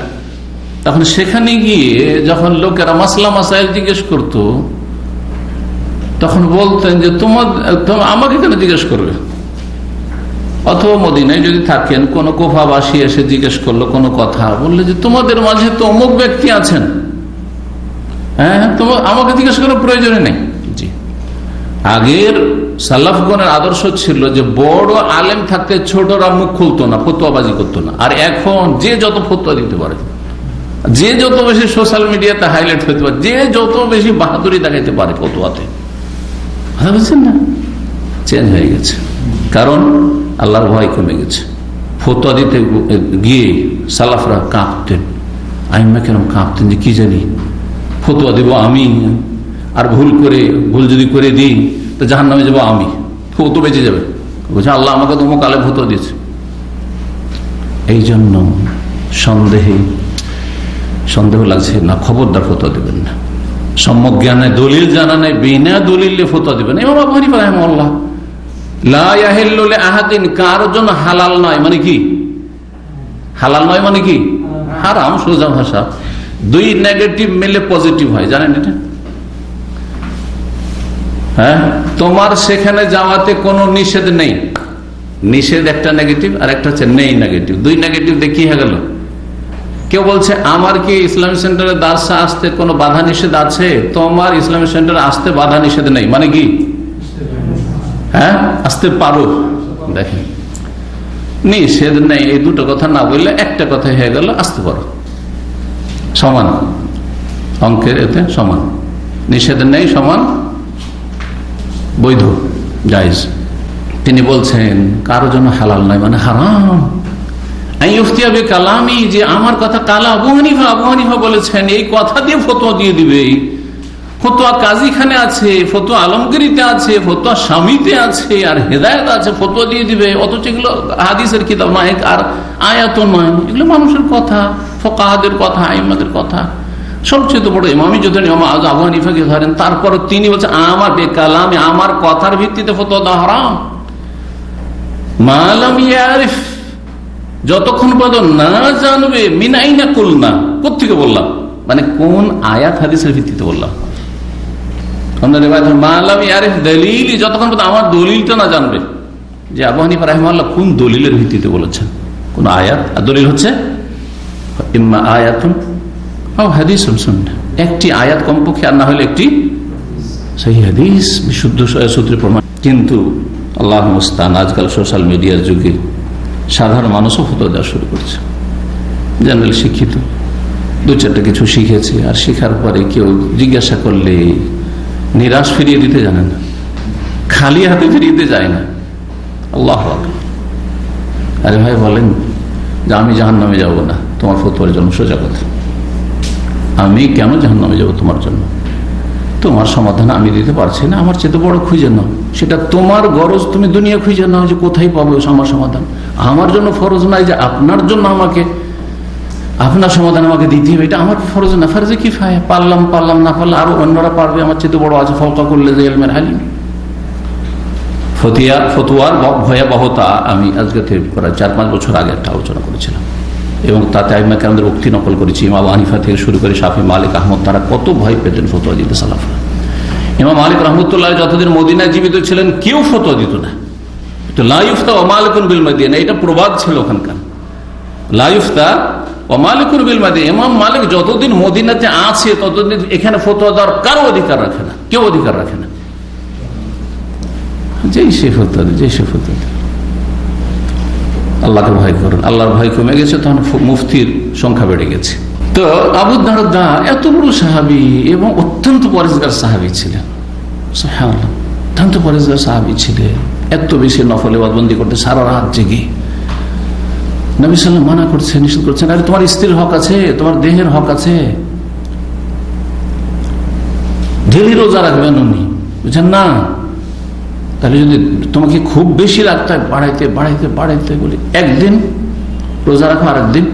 তখন সেখানে গিয়ে যখন লোকেরা মাসলা মাসাইল জিজ্ঞেস করত, তখন বলতেন যে আমাকে কেন জিজ্ঞেস করবে? অথবা মদিনায় যদি থাকেন, কোন কুফাবাসী এসে জিজ্ঞেস করলো কোনো কথা, বললে যে তোমাদের মাঝে তো অমুক ব্যক্তি আছেন, হ্যাঁ, তোমার আমাকে জিজ্ঞেস করার প্রয়োজনই নেই। জি, আগের সালাফগণের আদর্শ ছিল যে বড় আলেম থাকতে ছোটরা মুখ খুলতো না, ফতোয়াবাজি করতো না। আর এখন যে যত ফতোয়া দিতে পারে, যে যত বেশি সোশ্যাল মিডিয়াতে হাইলাইট হতে পারে, যে যত বেশি বাহাদুরি দেখাইতে পারে ফতোয়াতে, বুঝছেন না, চেঞ্জ হয়ে গেছে। কারণ আল্লাহর ভয় কমে গেছে। ফতোয়া দিতে গিয়ে সালাফরা কাঁপতেন, আইম্মা কেন কাঁপতেন যে কি জানি ফতোয়া দেবো আমি, আর ভুল যদি করে দিই তো জাহান্নামে যাবো আমি, ও তো বেঁচে যাবে। বলছে আল্লাহ আমাকে তো অমুক আলেম ফতোয়া দিয়েছে। এই জন্য সন্দেহ লাগছে না, খবরদার ফতোয়া দেবেন না। সম্যক জ্ঞানে দলিল জানা নেই, বিনা দলিলে ফতোয়া দেবেন। ইমাম আবু হানিফা রাহিমাহুল্লাহ, লা ইয়াহিল্লু লিআহাদিন, কারোর জন্য হালাল নয় মানে কি? হালাল নয় মানে কি? হারাম, সোজা ভাষা। দুই নেগেটিভ মিলে পজিটিভ হয়, জানেন এটা? হ্যাঁ, তোমার সেখানে যাওয়াতে কোনো নিষেধ নেই। নিষেধ একটা নেগেটিভ, আর একটা হচ্ছে নেই নেগেটিভ। দুই নেগেটিভ দেখি হয়ে গেল। কেউ বলছে আমার কি ইসলামিক সেন্টারে দার্সে আসতে কোনো বাধা নিষেধ আছে? তোমার ইসলামিক সেন্টারে আসতে বাধা নিষেধ নেই মানে কি? হ্যাঁ, আসতে পারো। দেখেন, নিষেধ নেই, এই দুটো কথা না বললে একটা কথা হয়ে গেল, আসতে পারো। সমান অঙ্কের, এতে সমান। নিষেধ নেই সমান বৈধ, জায়েজ। তিনি বলছেন কারোর জন্য হালাল নয় মানে হারাম। কালামি, যে আমার কথা কালা আবু হানিফা বলেছেন, এই কথা দিয়ে ফতোয়া দিয়ে দিবে। ফতোয়া কাজীখানে আছে, ফতোয়া আলমগীরিতে আছে, ফতোয়া স্বামীতে আছে, আর হেদায়েত আছে, ফতোয়া দিয়ে দিবে। অথচ এগুলো হাদিসের কিতাব নয়, আর আয়াত নয়, এগুলো মানুষের কথা, ফুকাহাদের কথা, আইম্মাদের কথা। সবচেয়ে বড় ইমামি যদি আবু হানিফাকে ধরেন, তারপরে তিনি বলছেন আমার বেকালামে, আমার কথার ভিত্তিতে ফতোয়া দেওয়া হারাম। মালাম ইয়ারিফ, যতক্ষণ পর্যন্ত না জানবে, মিনাইনা কুলনা, কোত্থেকে বললাম, মানে কোন আয়াত হাদিসের ভিত্তিতে বললাম। মালাম ইয়ারিফ দলিল, যতক্ষণ পর্যন্ত আমার দলিলটা না জানবে, যে আবু হানিফা রাহিমাহুল্লাহ কোন দলিলের ভিত্তিতে বলেছেন, কোন আয়াত। আর দলিল হচ্ছে ইম্মা আয়াতুন আও হাদিসুন সুন্নাহ, একটি আয়াত কমপক্ষে, আর না হলে একটি সহিহ হাদিস, বিশুদ্ধ সূত্রে প্রমাণ। কিন্তু আল্লাহ মুস্তান, আজকাল সোশ্যাল মিডিয়ার যুগে সাধারণ মানুষও ফতোয়া দেওয়া শুরু করছে। জেনারেল শিক্ষিত, দু চারটা কিছু শিখেছে, আর শেখার পরে কেউ জিজ্ঞাসা করলে নিরাশ ফিরিয়ে দিতে জানে না, খালি হাতে ফিরিয়ে দিতে যায় না। আল্লাহু আকবার। আরে ভাই, বলেন যে আমি জাহান্নামে যাব না তোমার ফতোয়ার জন্য, সোজা কথা। আমি কেন জাহান্নামে যাব তোমার জন্য? তোমার সমাধান আমি দিতে পারছি না, আমার চেয়ে বড় খুঁজে নাও। সেটা তোমার গরজ, তুমি দুনিয়া খুঁজে নাও যে কোথায় পাবো আমার সমাধান। আমার জন্য ফরজ নাই যে আপনার জন্য আমাকে, আপনার সমাধান আমাকে দিতে হবে, এটা আমার ফরজ না, ফরজে কিফায়া। পারলাম, না পারলে আরো অন্যরা পারবে, আমার চেয়ে বড় আছে। ফলকা করলে যে ইলমের হালিম। ফতোয়ার ভয়াবহতা আমি আজকে প্রায় 4-5 বছর আগে একটা আলোচনা করেছিলাম, এবং তাতে আইম্মা কেরামদের উক্তি নকল করেছি। ইমাম আবু হানিফা থেকে শুরু করে শাফি, মালিক, আহমদ, তারা কত ভয় পেতেন ফতোয়া দিতে সালাফরা। ইমাম মালিক রাহমাতুল্লাহ যতদিন মদিনায় জীবিত ছিলেন কেউ ফতোয়া দিত না। লা ইফতা ওয়া মালিকুন বিল মাদিনা, এটা প্রবাদ ছিল ওখানকার। লা ইফতা ওয়া মালিকুন বিল মাদিনা, ইমাম মালিক যতদিন মদিনাতে আছে ততদিন এখানে ফতোয়া দেওয়ার কারো অধিকার রাখে না, কেউ অধিকার রাখে না। যেই সে ফতোয়া দেয়, যেই সে ফতোয়া দেয়। আল্লাহকে ভয় করেন। আল্লাহর ভয় কমে গেছে, তখন মুফতির সংখ্যা বেড়ে গেছে। তো আবু দারদা এত বড় সাহাবী এবং অত্যন্ত পরেজগার সাহাবী ছিলেন। সুবহানাল্লাহ, অত্যন্ত পরেজগার সাহাবী ছিলেন। এত বেশি নফল ইবাদতবন্দি করতে সারা রাত জেগে। নবী সাল্লাল্লাহু আলাইহি ওয়াসাল্লাম মানা করছেন, নিষেধ করছেন, আরে তোমার স্ত্রীর হক আছে, তোমার দেহের হক আছে, ডেলি রোজা রাখবেন উনি। বুঝছেন না? তাহলে যদি তোমাকে খুব বেশি রাখতে হয়, বাড়াইতে বলি, একদিন রোজা রাখো, আর একদিন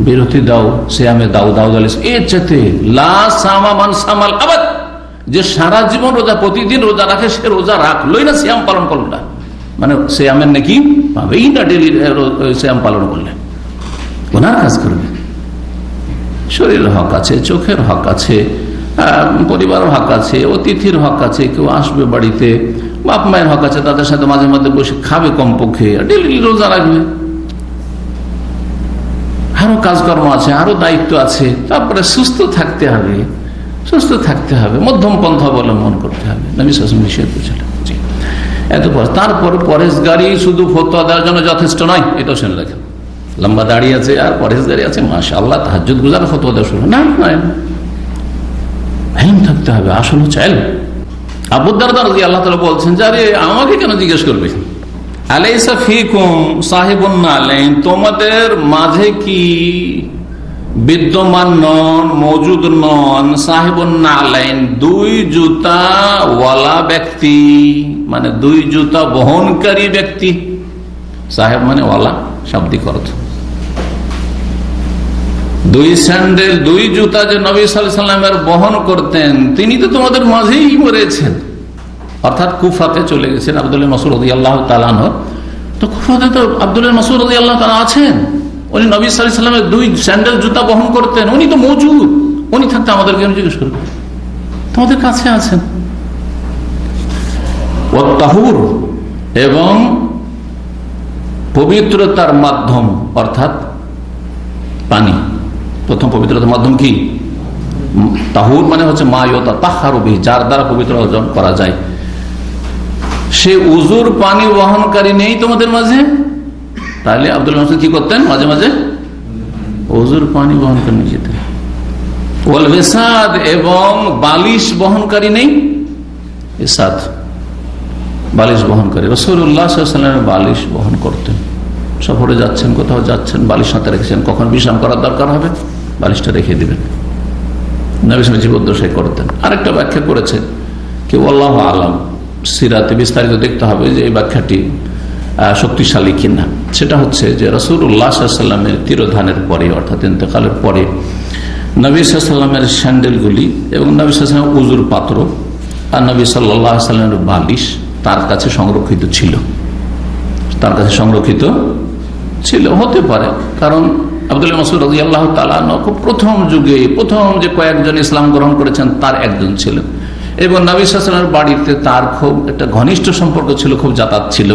বিরতি দাও, সিয়ামে দাউদ আলাইহিস। এর চাইতে লা সামা মান সামাল আবাদ, যে সারা জীবন রোজা, প্রতিদিন রোজা রাখে, সে রোজা রাখলোই না, সিয়াম পালন করলো না, মানে সিয়ামের নাকি পাবেই না। ডেলি সিয়াম পালন করলে গুনার কাজ করবে। শরীরের হক আছে, চোখের হক আছে, পরিবারের হক আছে, অতিথির হক আছে, কেউ আসবে বাড়িতে, বাপ মায়ের হক আছে, তাদের সাথে মাঝে মাঝে বসে খাবে কমপক্ষে, ডেলি রোজা রাখবে। আরো কাজকর্ম আছে, আরো দায়িত্ব আছে। তারপরে সুস্থ থাকতে হবে, মধ্যম পন্থা অবলম্বন করতে হবে। নবী সাল্লাল্লাহু আলাইহি ওয়াসাল্লাম নিষেধ করেছিলেন। এত তারপর পরেশগারি শুধু ফতোয়া দেওয়ার জন্য যথেষ্ট নয়, এটাও শুনে রাখেন। লম্বা দাঁড়িয়ে আছে আর পরেশগারি আছে, মাশাআল্লাহ, তাহাজ্জুদ গুজার ফতোয়া দেওয়া শুরু না, থাকতে হবে। আসল হচ্ছে ইলম। আবু দারদা রাদিয়াল্লাহু তাআলা বলছেন যে আরে আমাকে কেন জিজ্ঞেস করবে, আলাইসা ফিকুম সাহিবুন নালাইন, তোমাদের মাঝে কি বিদ্যমান নন, মজুদ নন, সাহিবুন নালাইন, দুই জুতা ওয়ালা ব্যক্তি, মানে দুই জুতা বহনকারী ব্যক্তি। সাহেব মানে ওয়ালা, শাব্দিক অর্থ। দুই স্যান্ডেল, দুই জুতা যে নবী সাল্লাল্লাহু আলাইহি ওয়াসাল্লামের বহন করতেন, তিনি তো তোমাদের মাঝেই মরেছেন, অর্থাৎ কুফাতে চলে গেছেন। আব্দুল্লাহ মাসউদ রাদিয়াল্লাহু তাআলা আনহু, তো কুফাতে তো আব্দুল্লাহ মাসউদ রাদিয়াল্লাহু তাআলা আছেন, উনি নবী সাল্লাল্লাহু আলাইহি ওয়াসাল্লামের দুই স্যান্ডেল জুতা বহন করতেন, উনি তো মওজুদ, উনি থাকতে আমাদেরকে জিজ্ঞেস করবেন, তোমাদের কাছে আছেন। ওয়াত তাহুর, এবং পবিত্রতার মাধ্যম, অর্থাৎ পানি। প্রথম পবিত্রতার মাধ্যম কি? তাহুর মানে হচ্ছে মা ইউতাতাহহারু বিহি, যার দ্বারা পবিত্র অর্জন করা যায়। সে উজুর পানি বহনকারী নেই তোমাদের মাঝে, তাহলে আব্দুল্লাহ মাসউদ কি করতেন? মাঝে মাঝে উজুর পানি বহন করে নিয়ে যেতেন। ওয়াল বিসাদ, এবং বালিশ বহনকারী নেই। ইসাদ বালিশ বহনকারী, রাসূলুল্লাহ সাল্লাল্লাহু আলাইহি ওয়াসাল্লাম বালিশ বহন করতেন। সফরে যাচ্ছেন, কোথাও যাচ্ছেন, বালিশ সাথে রেখেছেন, কখন বিশ্রাম করার দরকার হবে বালিশটা রেখে দিবেন। নবী সাল্লাল্লাহু জীবদ্দশায় করতেন। আরেকটা ব্যাখ্যা করেছে কি, আল্লাহু আলাম, সিরাতে বিস্তারিত দেখতে হবে যে এই ব্যাখ্যাটি শক্তিশালী কিনা। সেটা হচ্ছে যে রাসূলুল্লাহ সাল্লাল্লাহু আলাইহি ওয়াসাল্লামের তিরোধানের পরে, অর্থাৎ ইন্তেকালের পরে নবী সাল্লাল্লাহু আলাইহি ওয়াসাল্লামের স্যান্ডেলগুলি এবং নবী সাল্লাল্লাহু আলাইহি ওয়াসাল্লামের উজুর পাত্র আর নবী সাল্লাল্লাহু আলাইহি ওয়াসাল্লামের বালিশ তার কাছে সংরক্ষিত ছিল, তার কাছে সংরক্ষিত ছিল। হতে পারে কারণ আব্দুল্লাহ মাসউদ রাদিয়াল্লাহু তাআলা খুব প্রথম যুগে, প্রথম যে কয়েকজন ইসলাম গ্রহণ করেছেন তার একজন ছিলেন, এবং নবী সাল্লাল্লাহু আলাইহি ওয়াসাল্লামের বাড়িতে তার খুব একটা ঘনিষ্ঠ সম্পর্ক ছিল, খুব যাতায়াত ছিল।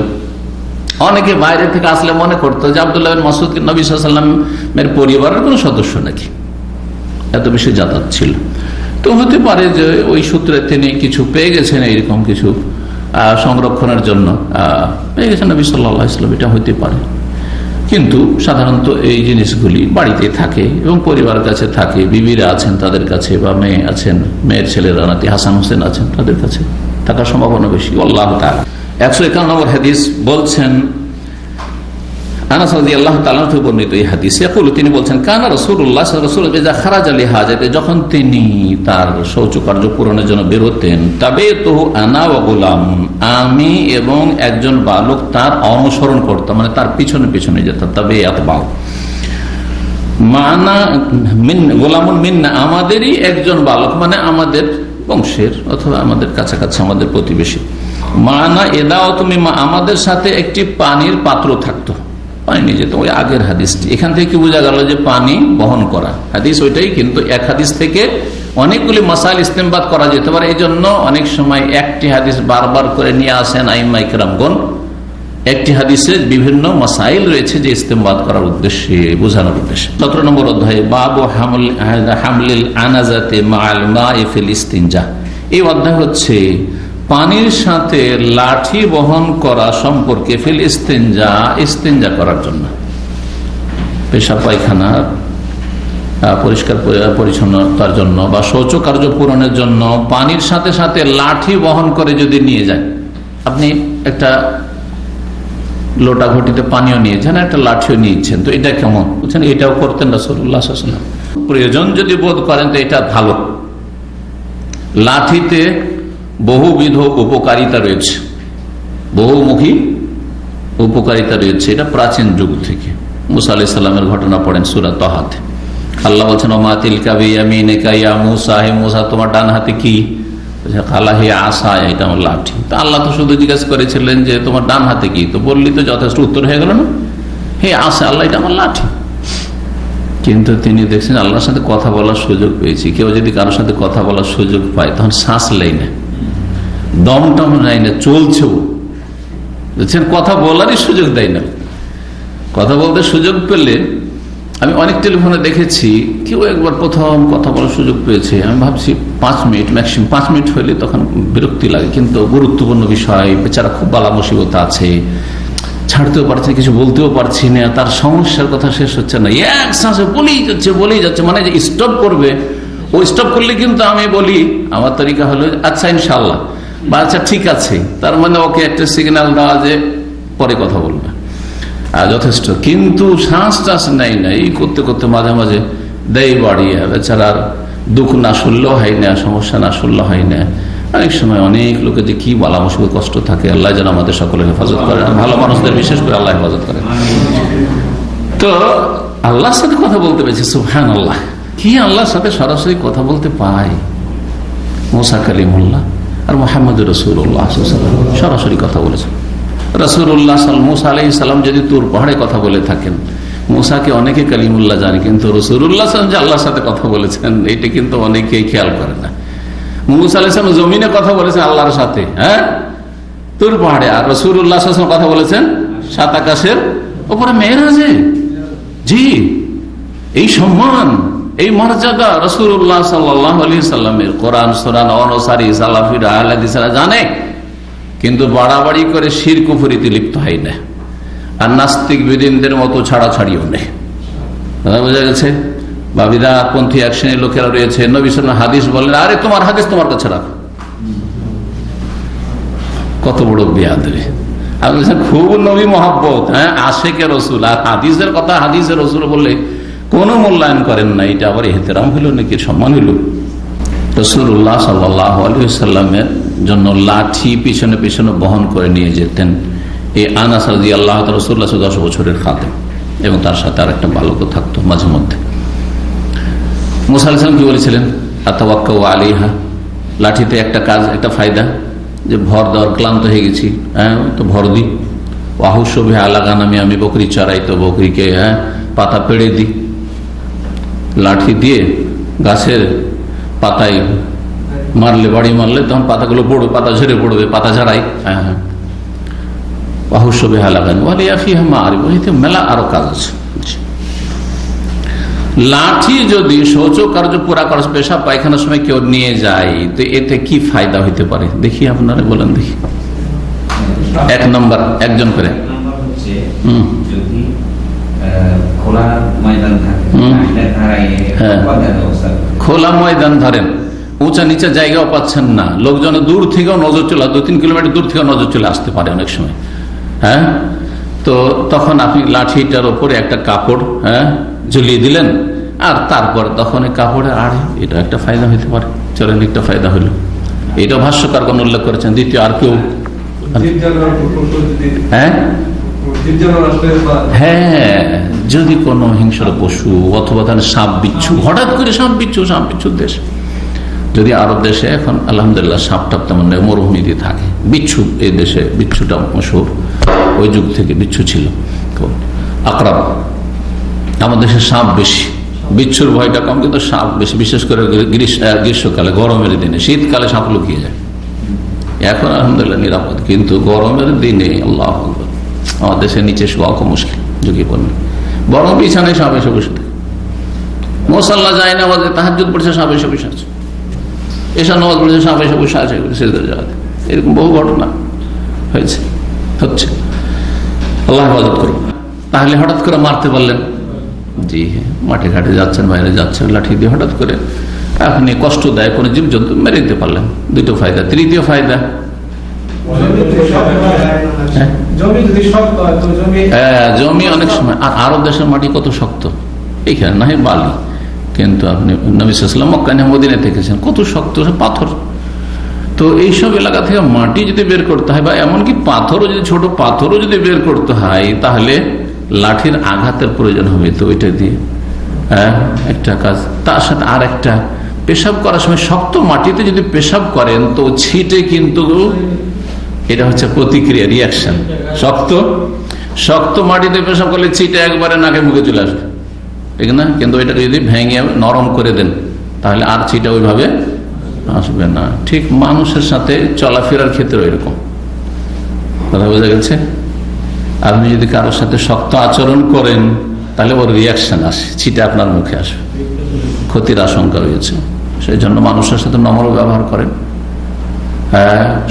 অনেকে বাইরে থেকে আসলে মনে করতো যে আব্দুল্লাহ বিন মাসউদ নবী সাল্লাল্লাহু আলাইহি ওয়াসাল্লামের পরিবারের কোনো সদস্য নাকি, এত বেশি যাতায়াত ছিল। তো হতে পারে যে ওই সূত্রে তিনি কিছু পেয়ে গেছেন, এইরকম কিছু সংরক্ষণের জন্য পেয়ে গেছেন নবী সাল্লাল্লাহু আলাইহি ওয়াসাল্লাম, এটা হতে পারে। কিন্তু সাধারণত এই জিনিসগুলি বাড়িতে থাকে এবং পরিবারের কাছে থাকে, বিবিরা আছেন তাদের কাছে, বা মেয়ে আছেন, মেয়ের ছেলেরা নাতি হাসান হোসেন আছেন তাদের কাছে থাকার সম্ভাবনা বেশি। আল্লাহ তাআলা 151 নম্বর হাদিস বলছেন, আনাস রাদিয়াল্লাহু তাআলা থেকে বর্ণিত এই হাদিসে তিনি বলছেন, কানা রাসূলুল্লাহ সাল্লাল্লাহু আলাইহি ওয়াসাল্লাম ইযা খারাজা লিহাজাতি, যখন তিনি তার শৌচকার্য পূরণের জন্য বের হতেন, তাবেতুহু আনা ওয়া গুলামুন, আমি এবং একজন বালক তার অনুসরণ করতাম, মানে তার পিছনে পিছনে যেতাম। তাবেয়াত বাল মানা মিন গোলামুন মিন্না, আমাদেরই একজন বালক, মানে আমাদের বংশের অথবা আমাদের কাছাকাছি আমাদের প্রতিবেশী। মানা এদাও তুমি, আমাদের সাথে একটি পানির পাত্র থাকতো, পানি নিয়ে যেত। ওই আগের হাদিসটি, এখান থেকে কি বোঝা গেল যে পানি বহন করা হাদিস ওইটাই, কিন্তু এক হাদিস থেকে অনেকগুলি মাসাইল ইস্তেমবাদ করা যেতে পারে। এই জন্য অনেক সময় একটি হাদিস বারবার করে নিয়ে আসেন আইম্মা ইকরামগণ, একটি হাদিসে বিভিন্ন মাসাইল রয়েছে যে ইস্তেমবাদ করার উদ্দেশ্যে, বোঝানোর উদ্দেশ্যে। 17 নম্বর অধ্যায়ে বাবু হামলিল আনাজাতে মাআল মা'i ফিল ইস্তিনজা, এই অধ্যায় হচ্ছে পানির সাথে লাঠি বহন করা সম্পর্কে। ফিল ইস্তিনজা, ইস্তিনজা করার জন্য, পেশাব পায়খানা পরিষ্কার পরিচ্ছন্নতার জন্য বা শৌচকার্য পূরণের জন্য পানির সাথে সাথে লাঠি বহন করে যদি নিয়ে যায়, আপনি একটা লোটা ঘটিতে পানিও নিয়েছেন, একটা লাঠিও নিয়েছেন, তো এটা কেমন বুঝছেন? এটাও করতেন রাসূলুল্লাহ সাল্লাল্লাহু আলাইহি ওয়াসাল্লাম। প্রয়োজন যদি বোধ করেন তো এটা ভালো। লাঠিতে বহুবিধ উপকারিতা রয়েছে, বহুমুখী উপকারিতা রয়েছে, এটা প্রাচীন যুগ থেকে। মুসা আলাইহিস সালামের ঘটনা পড়েন সূরা তাহাতে, আল্লাহ বলছেন ওমা তিলকা বিয়ামিনিকা ইয়া মুসা, হে মুসা তোমার ডান হাতে কি? কালা হে আসা, এটা আমার লাঠি। তো আল্লাহ তো শুধু জিজ্ঞাসা করেছিলেন যে তোমার ডান হাতে কি, তো বললি তো যথেষ্ট, উত্তর হয়ে গেল না? হে আসা, আল্লাহ এটা আমার লাঠি। কিন্তু তিনি দেখছেন আল্লাহর সাথে কথা বলার সুযোগ পেয়েছি। কেউ যদি কারোর সাথে কথা বলার সুযোগ পায় তখন শ্বাস লেই না, দম টম নেয় না, চলছেও, দেখছেন কথা বলারই সুযোগ দেয় না। কথা বলতে সুযোগ পেলে আমি অনেক টেলিফোনে দেখেছি, কেউ একবার প্রথম কথা বলার সুযোগ পেয়েছে, আমি ভাবছি 5 মিনিট, ম্যাক্সিমাম 5 মিনিট হইলে তখন বিরক্তি লাগে, কিন্তু গুরুত্বপূর্ণ বিষয়, বেচারা খুব বালা মুসিবত আছে, ছাড়তেও পারছে, কিছু বলতেও পারছি না, তার সমস্যার কথা শেষ হচ্ছে না, এক শ্বাসে বলেই যাচ্ছে, মানে যে স্টপ করবে, ও স্টপ করলে কিন্তু আমি বলি, আমার তরিকা হলো আচ্ছা ইনশাল্লাহ বা আচ্ছা ঠিক আছে, তার মানে ওকে একটা সিগন্যাল দেওয়া যে পরে কথা বলবে, যথেষ্ট। কিন্তু শ্বাস টাস নেই না, এই করতে করতে মাঝে মাঝে দেয় বাড়িয়ে, বেচারার দুঃখ না শুনলেও হয় না, সমস্যা না শুনলেও হয় না। অনেক সময় অনেক লোকে যে কি বালা মুসিবত কষ্ট থাকে, আল্লাহ যেন আমাদের সকলের হেফাজত করে, ভালো মানুষদের বিশেষ করে আল্লাহ হেফাজত করে। তো আল্লাহর সাথে কথা বলতে পেরেছে, সুবহানাল্লাহ, কি আল্লাহর সাথে সরাসরি কথা বলতে পায়। মুসা কালিমুল্লাহ আর মুহাম্মদ রাসূলুল্লাহ সরাসরি কথা বলেছেন। রাসূলুল্লাহ মুসা আলাইহিস সালাম যদি তুর পাহাড়ে কথা বলে থাকেন, মুসাকে অনেকে কালিমুল্লাহ জানে, কিন্তু রাসূলুল্লাহ সাল্লাল্লাহু আলাইহি ওয়াসাল্লাম যে আল্লাহর সাথে কথা বলেছেন এটা কিন্তু অনেকেই খেয়াল করে না। মুসা আলাইহিস সালাম জমিনে কথা বলেছেন আল্লাহর সাথে, হ্যাঁ, তুর পাহাড়ে, আর রাসূলুল্লাহ সাল্লাল্লাহু আলাইহি ওয়াসাল্লাম কথা বলেছেন সাত আকাশের উপরে মেরাজে। জি, এই সম্মান, এই মর্যাদা রাসূলুল্লাহ সাল্লাল্লাহু আলাইহি ওয়াসাল্লামের কোরআন সুন্নাহ অনুসারী সালাফিরা আহলে হাদিসরা জানে, কিন্তু বাড়াবাড়ি করে শিরক কুফরিতে লিপ্ত হয় না, আর নাস্তিক বেদিনদের মতো ছাড়াছাড়িও নেই। বোঝা গেছে? বা বিদআতপন্থী এক শ্রেণীর লোকেরা রয়েছে, নবী সাল্লাল্লাহু আলাইহি ওয়াসাল্লাম হাদিস বললেন, আরে তোমার হাদিস তোমার কাছে রাখো, কত বড় বেয়াদবি। খুব নবী মহব্বত, হ্যাঁ, আশেকে রসুল, আর হাদিসের কথা হাদিসের রসুল বললে কোনো মূল্যায়ন করেন না, এটা আবার ইহতেরাম হইল নাকি সম্মান হইল? রাসূলুল্লাহ সাল্লাল্লাহু আলাইহি ওয়াসাল্লামের জন্য লাঠি পিছনে পিছনে বহন করে নিয়ে যেতেন এই আনাস রাদিয়াল্লাহু তাআলা, রাসূলুল্লাহ 10 বছরের খাদেম, এবং তার সাথে আর একটা বালকও থাকতো মাঝে মধ্যে। মুসা আলাইহিস সালাম কি বলেছিলেন? আতাওয়াক্কাউ আলাইহা, লাঠিতে একটা কাজ, একটা ফায়দা, যে ভর দেওয়ার, ক্লান্ত হয়ে গেছি, হ্যাঁ, তো ভর দিই। ওয়াহুশু বিহা আলা গানামি, আমি বকরি চড়াই, তো বকরিকে, হ্যাঁ, পাতা পেড়ে দিই, লাঠি দিয়ে গাছের পাতায় মারলে, বাড়ি মারলে তখন পাতাগুলো পড়বে, পাতা ঝরে পড়বে, পাতা ঝাড়াই, হ্যাঁ হ্যাঁ, ওয়াহুশু বিহা আলা গানামি ওয়ালিয়া ফিহা মাআরিব, এতে মেলা আরো কাজ আছে। লাঠি যদি শৌচ কার্য পুরা করার, পেশাব পায়খানার সময় কেউ নিয়ে যায়, তো এতে কি ফায়দা হইতে পারে দেখি, আপনারা বলেন দেখি। 1 নম্বর, একজন করে। খোলা ময়দান ধরেন, উঁচা নিচা জায়গাও পাচ্ছেন না, লোকজন দূর থেকেও নজর চলে, 2-3 কিলোমিটার দূর থেকেও নজর চলে আসতে পারে অনেক সময়, হ্যাঁ, তো তখন আপনি লাঠিটার উপরে একটা কাপড়, হ্যাঁ, ঝুলিয়ে দিলেন, আর তারপর তখন কাপড়ে, আর এটা একটা ফায়দা হইতে পারে, চলেন একটা ফায়দা হইল, এটা ভাষ্যকার কোন উল্লেখ করেছেন। দ্বিতীয়, আর কেউ? হ্যাঁ হ্যাঁ, যদি কোন হিংস্র পশু অথবা সাপ বিচ্ছু, হঠাৎ করে সাপ বিচ্ছুর দেশ, যদি আরব দেশে এখন আলহামদুলিল্লাহ সাপ টাপ তেমন মরুভূমি দিয়ে থাকে, বিচ্ছু এই দেশে বিচ্ছুটা মশহুর, ওই যুগ থেকে বিচ্ছু ছিল, আকরাব। আমাদের দেশে সাপ বেশি, বিচ্ছুর ভয়টা কম, কিন্তু সাপ বেশি, বিশেষ করে গ্রীষ্মকালে, গরমের দিনে। শীতকালে সাপ লুকিয়ে যায়, এখন আলহামদুলিল্লাহ নিরাপদ, কিন্তু গরমের দিনে আল্লাহ আকবার, আমার দেশের নিচে শোয়া খুব মুশকিল, ঝুঁকিপূর্ণ, বরং বিছানায় সাপ এসে বসে থাকে, মুসাল্লা যায় না, আমাদের তাহাজ্জুদ পড়ছে সাপ এসে বসে আছে, এসা নামাজ পড়ছে সাপ এসে বসে আছে, এরকম বহু ঘটনা হয়েছে, হচ্ছে। আল্লাহ হেফাজত করুন। তাহলে হঠাৎ করে মারতে পারলেন, জি হ্যাঁ, মাঠে ঘাটে যাচ্ছেন, বাইরে যাচ্ছেন, লাঠি দিয়ে হঠাৎ করে আপনি কষ্ট দেয় কোনো জীবজন্তু মেরে দিতে পারলেন, 2টো ফায়দা। তৃতীয় ফায়দা, জমি অনেক সময়, আর আরব দেশের মাটি কত শক্ত, এইখানে না হয় বালি, কিন্তু আপনি নবী সাল্লাল্লাহু আলাইহি ওয়াসাল্লাম মক্কা মদিনায় দেখেছেন কত শক্ত পাথর। তো এইসব এলাকা থেকে মাটি যদি বের করতে হয়, বা এমনকি পাথরও যদি, ছোট পাথরও যদি বের করতে হয়, তাহলে লাঠির আঘাতের প্রয়োজন হবে, তো ওইটা দিয়ে একটা কাজ। তার সাথে আর একটা, পেশাব করার সময় শক্ত মাটিতে যদি পেশাব করেন, তো ছিটে কিন্তু, এটা হচ্ছে প্রতিক্রিয়া, রিয়াকশন। শক্ত মাটিতে পেশাব করলে ছিটে একবারে নাকে মুখে চলে আসবে, ঠিক না? কিন্তু এটাকে যদি ভেঙে নরম করে দেন, তাহলে আর ছিটা ওইভাবে আসবে না। ঠিক মানুষের সাথে চলাফেরার ক্ষেত্রে এরকম, কথা বোঝা গেছে? আপনি যদি কারোর সাথে শক্ত আচরণ করেন, তাহলে ওর রিয়াকশন আসে, ছিটে আপনার মুখে আসবে, ক্ষতির আশঙ্কা রয়েছে। সেই জন্য মানুষের সাথে নম্র ব্যবহার করেন,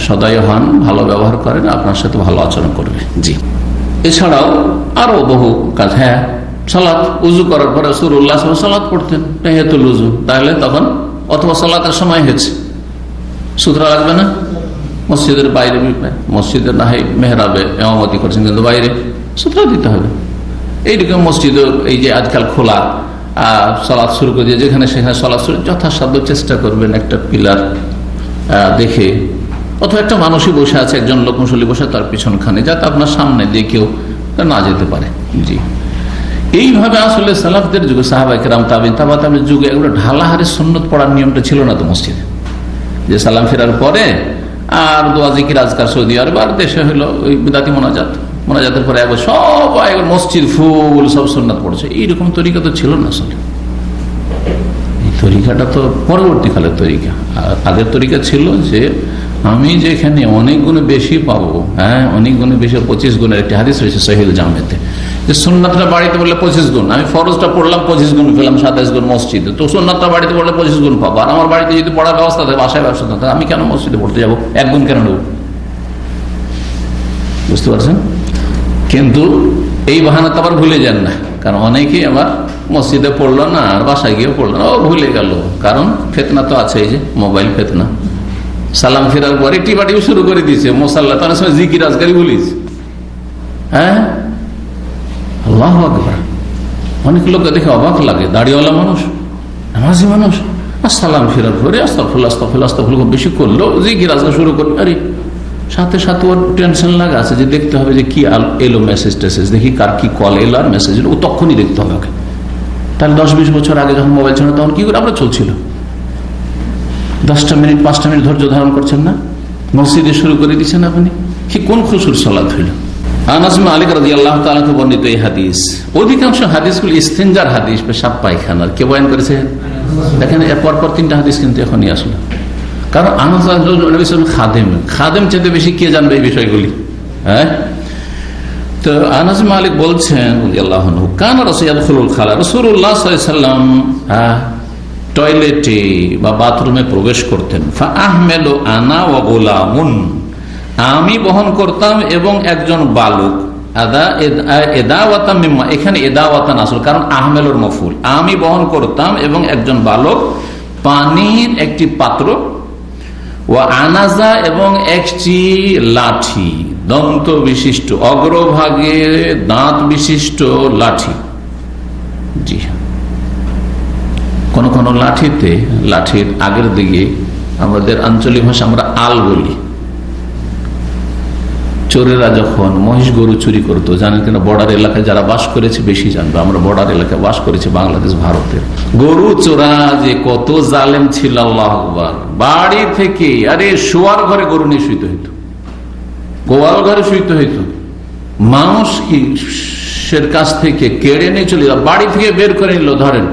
সদয় হন, ভালো ব্যবহার করেন, আপনার সাথে ভালো আচরণ করবে। জি, এছাড়াও আরো বহু কাজ। সালাত, উজু করার পরে রাসূলুল্লাহ সাল্লাল্লাহু আলাইহি ওয়াসাল্লাম সালাত পড়তেন, তাহিয়াতুল উজু। তাহলে তখন অথবা সালাতের সময় হয়েছে, সুতরা লাগবে না। মসজিদের বাইরে, মসজিদের না হয় মেহরাবে ইমামতি করছেন, কিন্তু বাইরে সুতরা দিতে হবে। এইরকম মসজিদ এই যে আজকাল খোলা, সালাত শুরু করে দিয়ে যেখানে সেখানে সালাত শুরু, যথাসাধ্য চেষ্টা করবেন একটা পিলার দেখে, অথবা একটা মানুষই বসে আছে, একজন লোক মুসল্লি বসে তার পিছনখানে, যাতে আপনার সামনে দিয়ে কেউ না যেতে পারে। জি, এইভাবে আসলে সালাফদের যুগে, সাহাবায়ে কেরাম, তাবিঈন, তাবা তাবিঈনের যুগে এগুলো ঢালাহারে সুন্নত পড়ার নিয়মটা ছিল না তো মসজিদে, যে সালাম ফেরার পরে আর দোয়া জিকির আজকার সৌদি আরব আর দেশে হলো ওই বিদাতি মোনাজাতের পরে একবার সবাই মসজিদ ফুল সব সুন্নাত পড়ছে। এইরকম তরিকা তো ছিল না আসলে। এই তরিকাটা তো পরবর্তীকালের তরিকা। আগের তরিকা ছিল যে আমি যেখানে অনেক গুণে বেশি পাবো, অনেক গুণে বেশি, 25 গুণের একটি হাদিস রয়েছে সহিহুল জামেতে, যে সুন্নাতটা বাড়িতে বললে 25 গুণ, আমি ফরজটা পড়লাম 25 গুণ পেলাম, 27 গুণ মসজিদে, তো সুন্নাতটা বাড়িতে পড়লে 25 গুণ পাবো। আর আমার বাড়িতে যদি পড়ার ব্যবস্থা থাকে, বাসায় ব্যবস্থা থাকে, আমি কেন মসজিদে পড়তে যাবো, 1 গুণ কেন নেব? বুঝতে পারছেন? কিন্তু এই বাহানা তো আবার ভুলে যান না, কারণ অনেকেই আবার মসজিদে পড়লো না আর বাসায় গিয়ে পড়লো না, ও ভুলে গেল। কারণ ফেতনা তো আছে, এই যে মোবাইল ফেতনা। সালাম ফেরার পরে টিপাটিপি শুরু করে দিয়েছে মুসাল্লা, তার সময় জিকির আজকারি বলিস। আল্লাহু আকবার। অনেক লোককে দেখে অবাক লাগে, দাড়িওয়ালা মানুষ, নামাজি মানুষ, আর সালাম ফেরার পরে আস্তাগফিরুল্লাহ আস্তাগফিরুল্লাহ আস্তাগফিরুল্লাহ বেশি করলো, জিকির আজকার শুরু করবে। আরে সাথে সাথে ওর টেনশন লাগা আছে যে দেখতে হবে যে কি এলো মেসেজ টেসেজ, দেখি কার কি কল এলো আর মেসেজ এলো, ও তখনই দেখতে হবে ওকে। তাহলে 10-20 বছর আগে যখন মোবাইল ছিল তখন কি করে আমরা চলছিল? 10টা মিনিট 5টা মিনিট ধৈর্য ধারণ করছেন না, মসজিদে শুরু করে দিচ্ছেন আপনি, কি কোন খুশুর সালাত হইল? আনাস বিন মালিক রাদিয়াল্লাহু তাআলা থেকে বর্ণিত এই হাদিস, অধিকাংশ হাদিসগুলো ইস্তেনজার হাদিস, পেশাব পায়খানার। কে বয়ান করেছে? দেখেন পরপর 3টা হাদিস কিন্তু এখনই আসলো। কারণ আনাস খাদেম চেয়ে বেশি কে জানবে এই বিষয়গুলি? তো আনাস বিন মালিক বলছেন রাদিয়াল্লাহু আনহু, কানা রাসূলুল্লাহ খালা, রাসূলুল্লাহ সাল্লাল্লাহু আলাইহি ওয়াসাল্লাম টয়লেটে বা বাথরুমে প্রবেশ করতেন। ফাআহমেলু আনা ওয়া গোলামুন, আমি বহন করতাম এবং একজন বালক। এদাওয়াতাম মিম্মা, এখানে এদাওয়াতান আসল, কারণ আহমেলুর মফউল। আমি বহন করতাম এবং একজন বালক পানির একটি পাত্র, ওয়া আনাজা এবং একটি লাঠি, দন্ত বিশিষ্ট, অগ্রভাগে দাঁত বিশিষ্ট লাঠি। জি, কোন কোন লাঠিতে, লাঠির আগের দিকে আমাদের আঞ্চলিক ভাষা আমরা আল বলি। চোরেরা যখন মহিষ গরু চুরি করতো, জানেন কিনা, বর্ডার এলাকায় যারা বাস করেছে বেশি জানবে, আমরা বর্ডার এলাকায় বাস করেছি, বাংলাদেশ ভারতের। গরু চোরা যে কত জালেম ছিল, আল্লাহু আকবার। বাড়ি থেকে আরে শোয়ার ঘরে গরু নিয়ে শুইতে হইতো, গোয়াল ঘরে শুইতে হইতো, মানুষের কাছ থেকে কেড়ে নিয়ে চলে যাও, বাড়ি থেকে বের করে নিল ধরেন,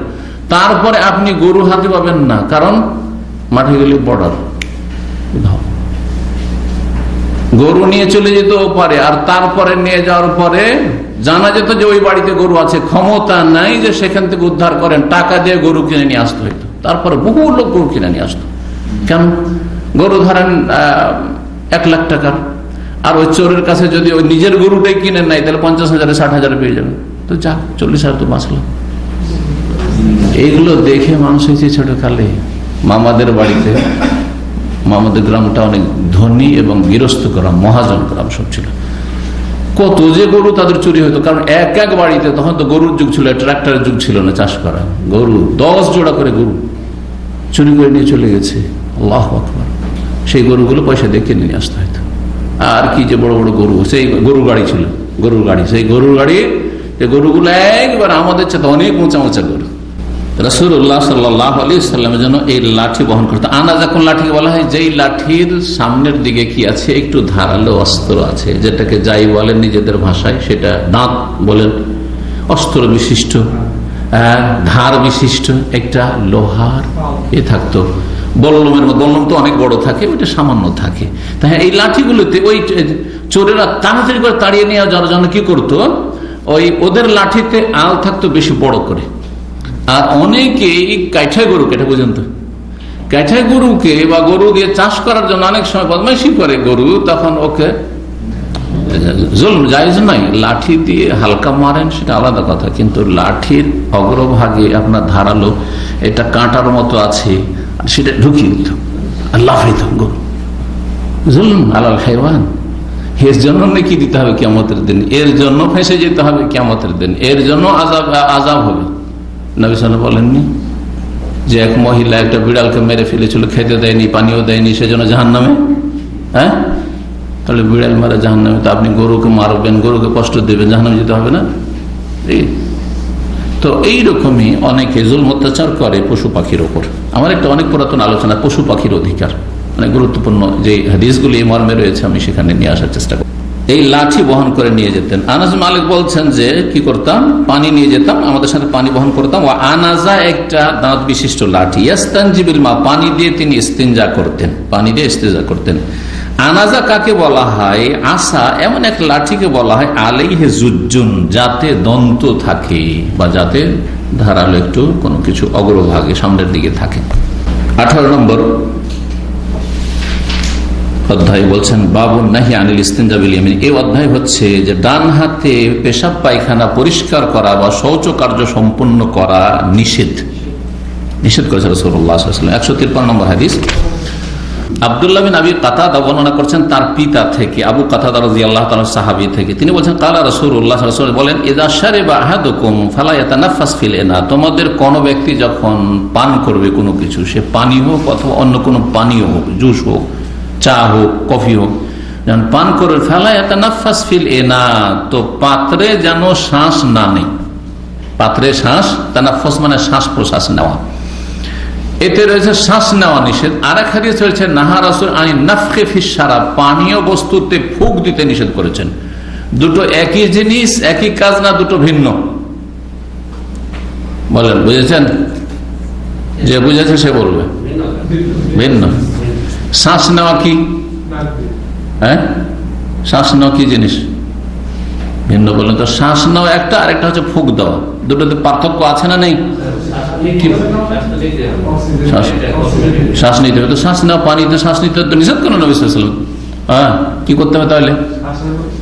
তারপরে আপনি গরু হাতে পাবেন না, কারণ মাঠে গেলে বর্ডার, গরু নিয়ে চলে যেতে পারে। আর তারপরে নিয়ে যাওয়ার পরে জানা যেত যে ওই বাড়িতে গরু আছে, ক্ষমতা নাই যে সেখান থেকে উদ্ধার করেন, টাকা দিয়ে গরু কিনে নিয়ে আসতে হইতো। তারপরে বহু লোক গরু কিনে নিয়ে আসতো। কেন? গরু ধরেন 1 লাখ টাকার, আর ওই চোরের কাছে যদি ওই নিজের গরুটাই কিনে নেয়, তাহলে 50,000 60,000 পেয়ে যাবে, তো যা 40,000 তো বাঁচলাম। এইগুলো দেখে মানুষ হয়েছে ছোটকালে মামাদের বাড়িতে, মামাদের গ্রামটা অনেক ধনী এবং গৃহস্থ গ্রাম, মহাজন গ্রাম সব ছিল, কত যে গরু তাদের চুরি হতো। কারণ এক এক বাড়িতে তখন তো গরুর যুগ ছিল, ট্রাক্টরের যুগ ছিল না চাষ করা, গরু 10 জোড়া করে গরু চুরি করে নিয়ে চলে গেছে। আল্লাহু আকবার। সেই গরুগুলো পয়সা দিয়ে কিনে নিয়ে আসতে হতো। আর কি যে বড় বড় গরু, সেই গরুর গাড়ি ছিল, গরুর গাড়ি, সেই গরুর গাড়ি, গরুগুলো একবার আমাদের চেয়ে অনেক উঁচা উঁচা গরু। রাসূলুল্লাহ সাল্লাল্লাহু আলাইহি ওয়াসাল্লামের জন্য এই লাঠি বহন করতে। আনাজা কোন লাঠিকে বলা হয়? যেই লাঠির সামনের দিকে কি আছে, একটু ধারালো অস্ত্র আছে, যেটাকে যাই বলেন নিজেদের ভাষায়, সেটা দাঁত বলেন, অস্ত্র বিশিষ্ট, ধার বিশিষ্ট একটা লোহার থাকতো। বল্লমের মধ্যে, বল্লম তো অনেক বড় থাকে, ওইটা সামান্য থাকে। তাই এই লাঠিগুলোতে ওই চোরেরা তাড়াতাড়ি করে তাড়িয়ে নিয়ে যাওয়ার জন্য কি করতো, ওই ওদের লাঠিতে আল থাকতো বেশি বড় করে। আর অনেকে কাইঠা গরু, এটা বুঝেন তো, কাইঠা গরুকে বা গরু দিয়ে চাষ করার জন্য অনেক সময় বদমাইশি করে গরু, তখন ওকে জুলম জায়েজ নাই, লাঠি দিয়ে হালকা মারেন সেটা আলাদা কথা, কিন্তু লাঠির অগ্রভাগে আপনার ধারালো এটা কাঁটার মতো আছে সেটা ঢুকিয়ে দিত আর লাফাইত গরু, জুলম আলাল হাইওয়ান। এর জন্য নাকি দিতে হবে কিয়ামতের দিন, এর জন্য ফেঁসে যেতে হবে কিয়ামতের দিন, এর জন্য আযাব হবে। নবী সাল্লাল্লাহু আলাইহি ওয়াসাল্লাম বলেননি যে এক মহিলা একটা বিড়ালকে মেরে ফেলেছিল, খেতে দেয়নি, পানিও দেয়নি, সেজন্য জাহান্নামে? হ্যাঁ, তাহলে বিড়াল মারা জাহান্নামে, তো আপনি গরুকে মারবেন, গরুকে কষ্ট দেবেন, জাহান্নামে যেতে হবে না? তো এইরকমই অনেকে জুলম অত্যাচার করে পশু পাখির ওপর। আমার একটা অনেক পুরাতন আলোচনা পশু পাখির অধিকার, মানে গুরুত্বপূর্ণ যে হাদিসগুলি এই মর্মে রয়েছে আমি সেখানে নিয়ে আসার চেষ্টা করি। এই লাঠি বহন করে নিয়ে যেতেন। আনাস মালিক বলছেন যে কি করতাম, পানি নিয়ে যেতাম, আমাদের সাথে পানি বহন করতাম। ও আনাজা একটা দাঁত বিশিষ্ট লাঠি, ইস্তানজিবিল মা, পানি দিয়ে তিনি ইস্তিনজা করতেন, পানি দিয়ে ইস্তিনজা করতেন। আনাজা কাকে বলা হয়? আসা এমন এক লাঠিকে বলা হয় আলাইহি জুজ্জুন, যাতে দন্ত থাকে বা যাতে ধারালো একটু কোনো কিছু অগ্রভাগে সামনের দিকে থাকে। 18 নম্বর অধ্যায় বলছেন বাবুন নাহি আনিল ইস্তিনজা বিল ইয়ামিন। এই অধ্যায় হচ্ছে যে ডান হাতে পেশাব পায়খানা পরিষ্কার করা বা শৌচ কার্য সম্পন্ন করা নিষেধ করেছে রাসূলুল্লাহ সাল্লাল্লাহু আলাইহি ওয়াসাল্লাম। 153 নম্বর হাদিস, আব্দুল্লাহ বিন আবি কাতাদা বর্ণনা করছেন তার পিতা থেকে, আবু কাতাদা রাদিয়াল্লাহু তাআলা সাহাবী থেকে। তিনি বলেন কালা রাসূলুল্লাহ সাল্লাল্লাহু আলাইহি ওয়াসাল্লাম বলেন ইযা শারিবা আহাদুকুম ফালা ইয়াতানাফাস ফিল ইনা, তোমাদের কোন ব্যক্তি যখন পান করবে কোনো কিছু, সে পানি হোক অথবা অন্য কোনো পানীয় হোক, জুস হোক, চা হোক, কফি হোক, যখন পান করবে ফালা ইয়াতানাফাস ফিল ইনা, তো পাত্রে যেন শ্বাস না নেয়। পাত্রে শ্বাস, তানাফুস মানে শ্বাস প্রশ্বাস নেওয়া, এতে রয়েছে শ্বাস নেওয়া নিষেধ। আর এক হাদিস রয়েছে নাহা রাসূল আনি নাফখি ফিশ শারাব, পানীয় বস্তুতে ফুঁক দিতে নিষেধ করেছেন। দুটো একই জিনিস, একই কাজ না, দুটো ভিন্ন? বলেন, বুঝেছেন? যে বুঝেছে সে বলবে ভিন্ন। শ্বাস নেওয়া কি? হ্যাঁ, শ্বাস নেওয়া কি জিনিস? ভিন্ন বলেন তো। শ্বাস নেওয়া একটা, আরেকটা হচ্ছে ফুঁক দেওয়া, দুটোতে পার্থক্য আছে না নেই? শ্বাস নিতে হবে, তো শ্বাস নেওয়া, পানিতে শ্বাস নিতে তো নিষেধ করো নবী সাল্লাল্লাহু আলাইহি ওয়াসাল্লাম। হ্যাঁ, কি করতে হবে তাহলে?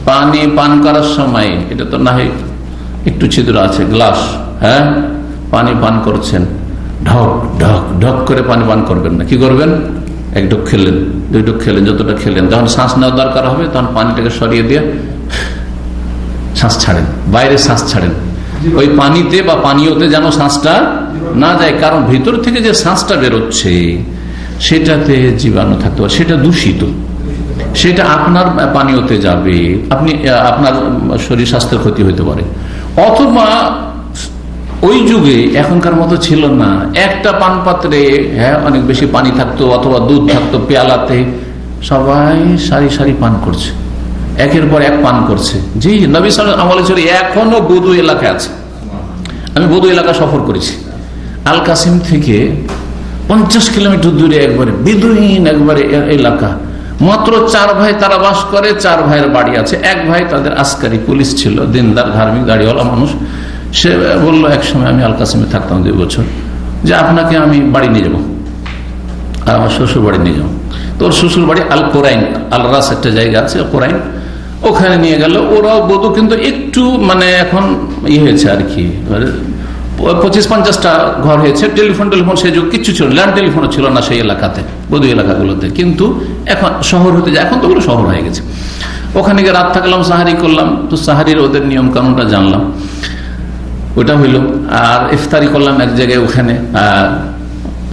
পানি পান করার সময়, এটা তো না হয় একটু ছিদ্র আছে, গ্লাস, হ্যাঁ, পানি পান করছেন, ঢক ঢক ঢক করে পানি পান করবেন না। কি করবেন? এক ঢোক খেলেন, দুই ঢোক খেলেন, যতটা খেলেন, যখন শ্বাস নেওয়ার দরকার হবে তখন পানিটাকে সরিয়ে দিয়ে শ্বাস ছাড়েন, বাইরে শ্বাস ছাড়েন। ওই পানিতে বা পানীয়তে যেন শ্বাসটা না যায়, কারণ ভিতর থেকে যে শ্বাসটা বেরোচ্ছে সেটাতে জীবাণু থাকতে পারে, সেটা দূষিত, সেটা আপনার পানীয়তে যাবে, আপনার শরীর স্বাস্থ্যের ক্ষতি হতে পারে। অথবা ওই যুগে এখনকার মতো ছিল না, একটা পান পাত্রে হ্যাঁ অনেক বেশি পানি থাকতো অথবা দুধ থাকতো, পেয়ালাতে সবাই সারি সারি পান করছে, একের পর এক পান করছে। জি, নবী সাল্লাল্লাহু আলাইহি ওয়াসাল্লাম এখনো বদু এলাকায় আছে। আমি বদু এলাকা সফর করেছি, আল কাসিম থেকে 50 কিলোমিটার দূরে একবারে বেদুইন একবারে এলাকা, মাত্র 4 ভাই তারা বাস করে, 4 ভাইয়ের বাড়ি আছে। এক ভাই তাদের আস্কারি পুলিশ ছিল, দিনদার ধার্মিক দাড়িওয়ালা মানুষ। সে বললো এক সময় আমি আল কাসিমে থাকতাম 2 বছর, যে আপনাকে আমি বাড়ি নিয়ে যাবো আর আমার শ্বশুর বাড়ি নিয়ে যাবো। তো ওর শ্বশুর বাড়ি আল কোরাইন, আল রাস একটা জায়গা আছে কোরাইন, ওখানে নিয়ে গেল। ওরাও বধু কিন্তু একটু মানে এখন হয়েছে আর কি, 25-50টা ঘর হয়েছে। টেলিফোন সেই যুগ কিছু ছিল, ল্যান্ড টেলিফোনও ছিল না সেই এলাকাতে, বধু এলাকাগুলোতে। কিন্তু এখন শহর হতে যায়, এখন তো ওগুলো শহর হয়ে গেছে। ওখানে গিয়ে রাত থাকলাম, সাহারি করলাম, তো সাহারির ওদের নিয়ম কানুনটা জানলাম, ওটা হইল। আর ইফতারি করলাম এক জায়গায়, ওখানে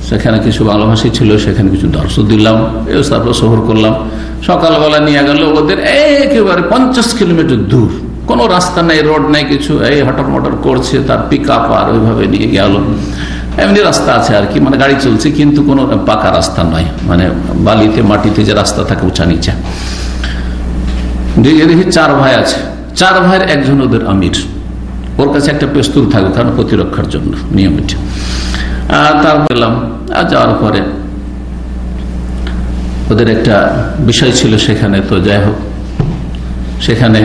সেখানে কিছু বাংলাভাষী ছিল, সেখানে কিছু দর্শক দিলাম, তারপর শহর করলাম। সকালবেলা নিয়ে গেল ওদের একেবারে 50 কিলোমিটার দূর, কোনো রাস্তা নেই, রোড নেই, কিছু এই হটর মটর করছে, তার পিক আপ আর ওইভাবে নিয়ে গেল। এমনি রাস্তা আছে আর কি, মানে গাড়ি চলছে, কিন্তু কোনো পাকা রাস্তা নয়, মানে বালিতে মাটিতে যে রাস্তা থাকে উঁচা নিচা। দেখি 4 ভাই আছে, 4 ভাইয়ের একজন ওদের আমির, ওর কাছে একটা পেস্তুল থাকবে কারণ প্রতিরক্ষার জন্য নিয়মিত। তার পেলাম, আর যাওয়ার পরে ওদের একটা বিষয় ছিল সেখানে, তো যাই হোক সেখানে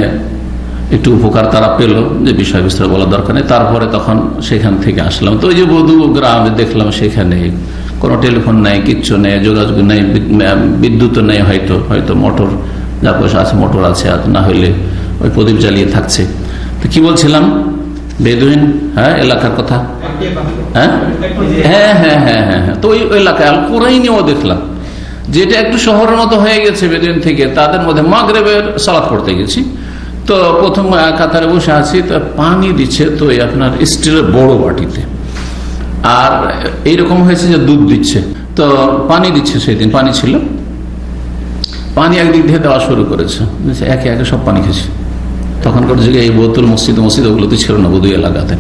একটু উপকার তারা পেল, যে বিষয় বিস্তার বলার দরকার নেই। তারপরে তখন সেখান থেকে আসলাম। তো ওই যে বধূ গ্রামে দেখলাম, সেখানে কোনো টেলিফোন নেই, কিচ্ছু নেই, যোগাযোগ নেই, বিদ্যুৎ নেই, হয়তো মোটর, যা পয়সা আছে মোটর আছে, আর না হইলে ওই প্রদীপ জ্বালিয়ে থাকছে। তো কি বলছিলাম, বেদুইন এলাকার কথা। হ্যাঁ। তো ওই এলাকায় আল কুরাইনিও দেখলাম, যেটা একটু শহরের মতো হয়ে গেছে বেদুইন থেকে। তাদের মধ্যে মাগরিবের সালাত পড়তে গেছি, তো প্রথম কাতারে বসে আছি, তো পানি দিচ্ছে তো আপনার স্টিলের বড় বাটিতে, আর এইরকম হয়েছে যে দুধ দিচ্ছে, তো পানি দিচ্ছে। সেদিন পানি ছিল, পানি একদিক দিয়ে দেওয়া শুরু করেছে, একে একে সব পানি খেয়েছে। তখনকার যুগে এই বোতল মসজিদ ওগুলোতে ছিল না বধু এলাকাতে।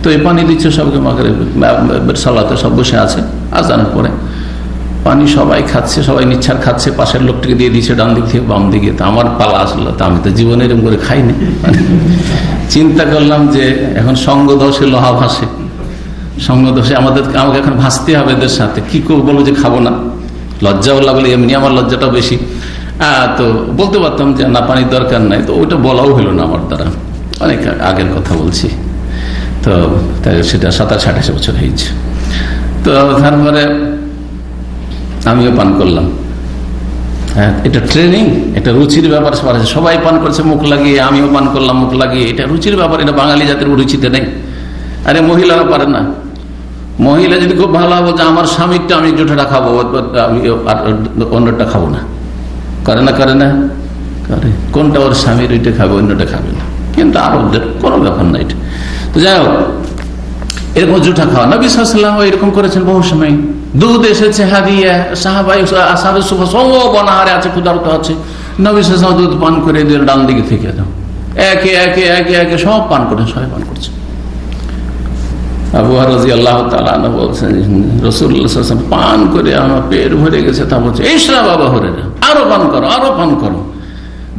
তো এই পানি দিচ্ছে সবকে, মাগরিবের সালাতে সব বসে আছে, আজানের পরে পানি সবাই খাচ্ছে, সবাই নিচ্ছার খাচ্ছে। পাশের লোকটিকে দিয়ে দিচ্ছে ডান দিক থেকে বাম দিকে। তো আমার পালা আসলো, তো আমি তো জীবনে এরকম করে খাইনি। চিন্তা করলাম যে এখন সঙ্গ দোষে লোহা ভাসে, সঙ্গ দোষে আমাকে এখন ভাসতে হবে এদের সাথে। কি করবো, বলবো যে খাবো না, লজ্জাও লাগলো, এমনি আমার লজ্জাটা বেশি। তো বলতে পারতাম যে না, পানির দরকার নাই, তো ওইটা বলাও হলো না আমার দ্বারা। অনেক আগের কথা বলছি, তো তাই সেটা 27-28 বছর হয়েছে। তো তারপরে আমিও পান করলাম। এটা ট্রেনিং, এটা রুচির ব্যাপার। সবাই পান করছে মুখ লাগিয়ে, আমিও পান করলাম মুখ লাগিয়ে। এটা রুচির ব্যাপার, এটা বাঙালি জাতির রুচিতে নেই। আরে মহিলারা পারে না। মহিলা যদি খুব ভালো হবে যে আমার স্বামীরটা আমি জোটাটা খাবো, আমি অন্যটা খাবো না, করে না করে কোনটা ওর স্বামীর ওইটা খাবে, অন্যটা খাবে না। কিন্তু আরবদের কোনো ব্যাপার না এটা। তো যাই হোক, এরকম জুঠা খাওয়া নবী সাল্লাল্লাহু আলাইহি ওয়াসাল্লাম এরকম করেছেন বহু সময়। দুধ এসেছে হাদিয়া, সাহাবাই আসহাবে সুফা সব বনাহারে আছে, ক্ষুধার্ত আছে, নবী সাল্লাল্লাহু আলাইহি ওয়াসাল্লাম দুধ পান করে দিয়ে ডান দিকে থেকে দাও, একে একে একে একে সব পান করেন, সবাই পান করছে। আবু হুরায়রা রাদিয়াল্লাহু তাআলা আনহু বলছেন, রাসূলুল্লাহ সাল্লাল্লাহু আলাইহি ওয়াসাল্লাম পান করে আমার পেট ভরে গেছে। তা বলছে, ইশরাব আবু হুরায়রা, আরো পান করো, আরো পান করো।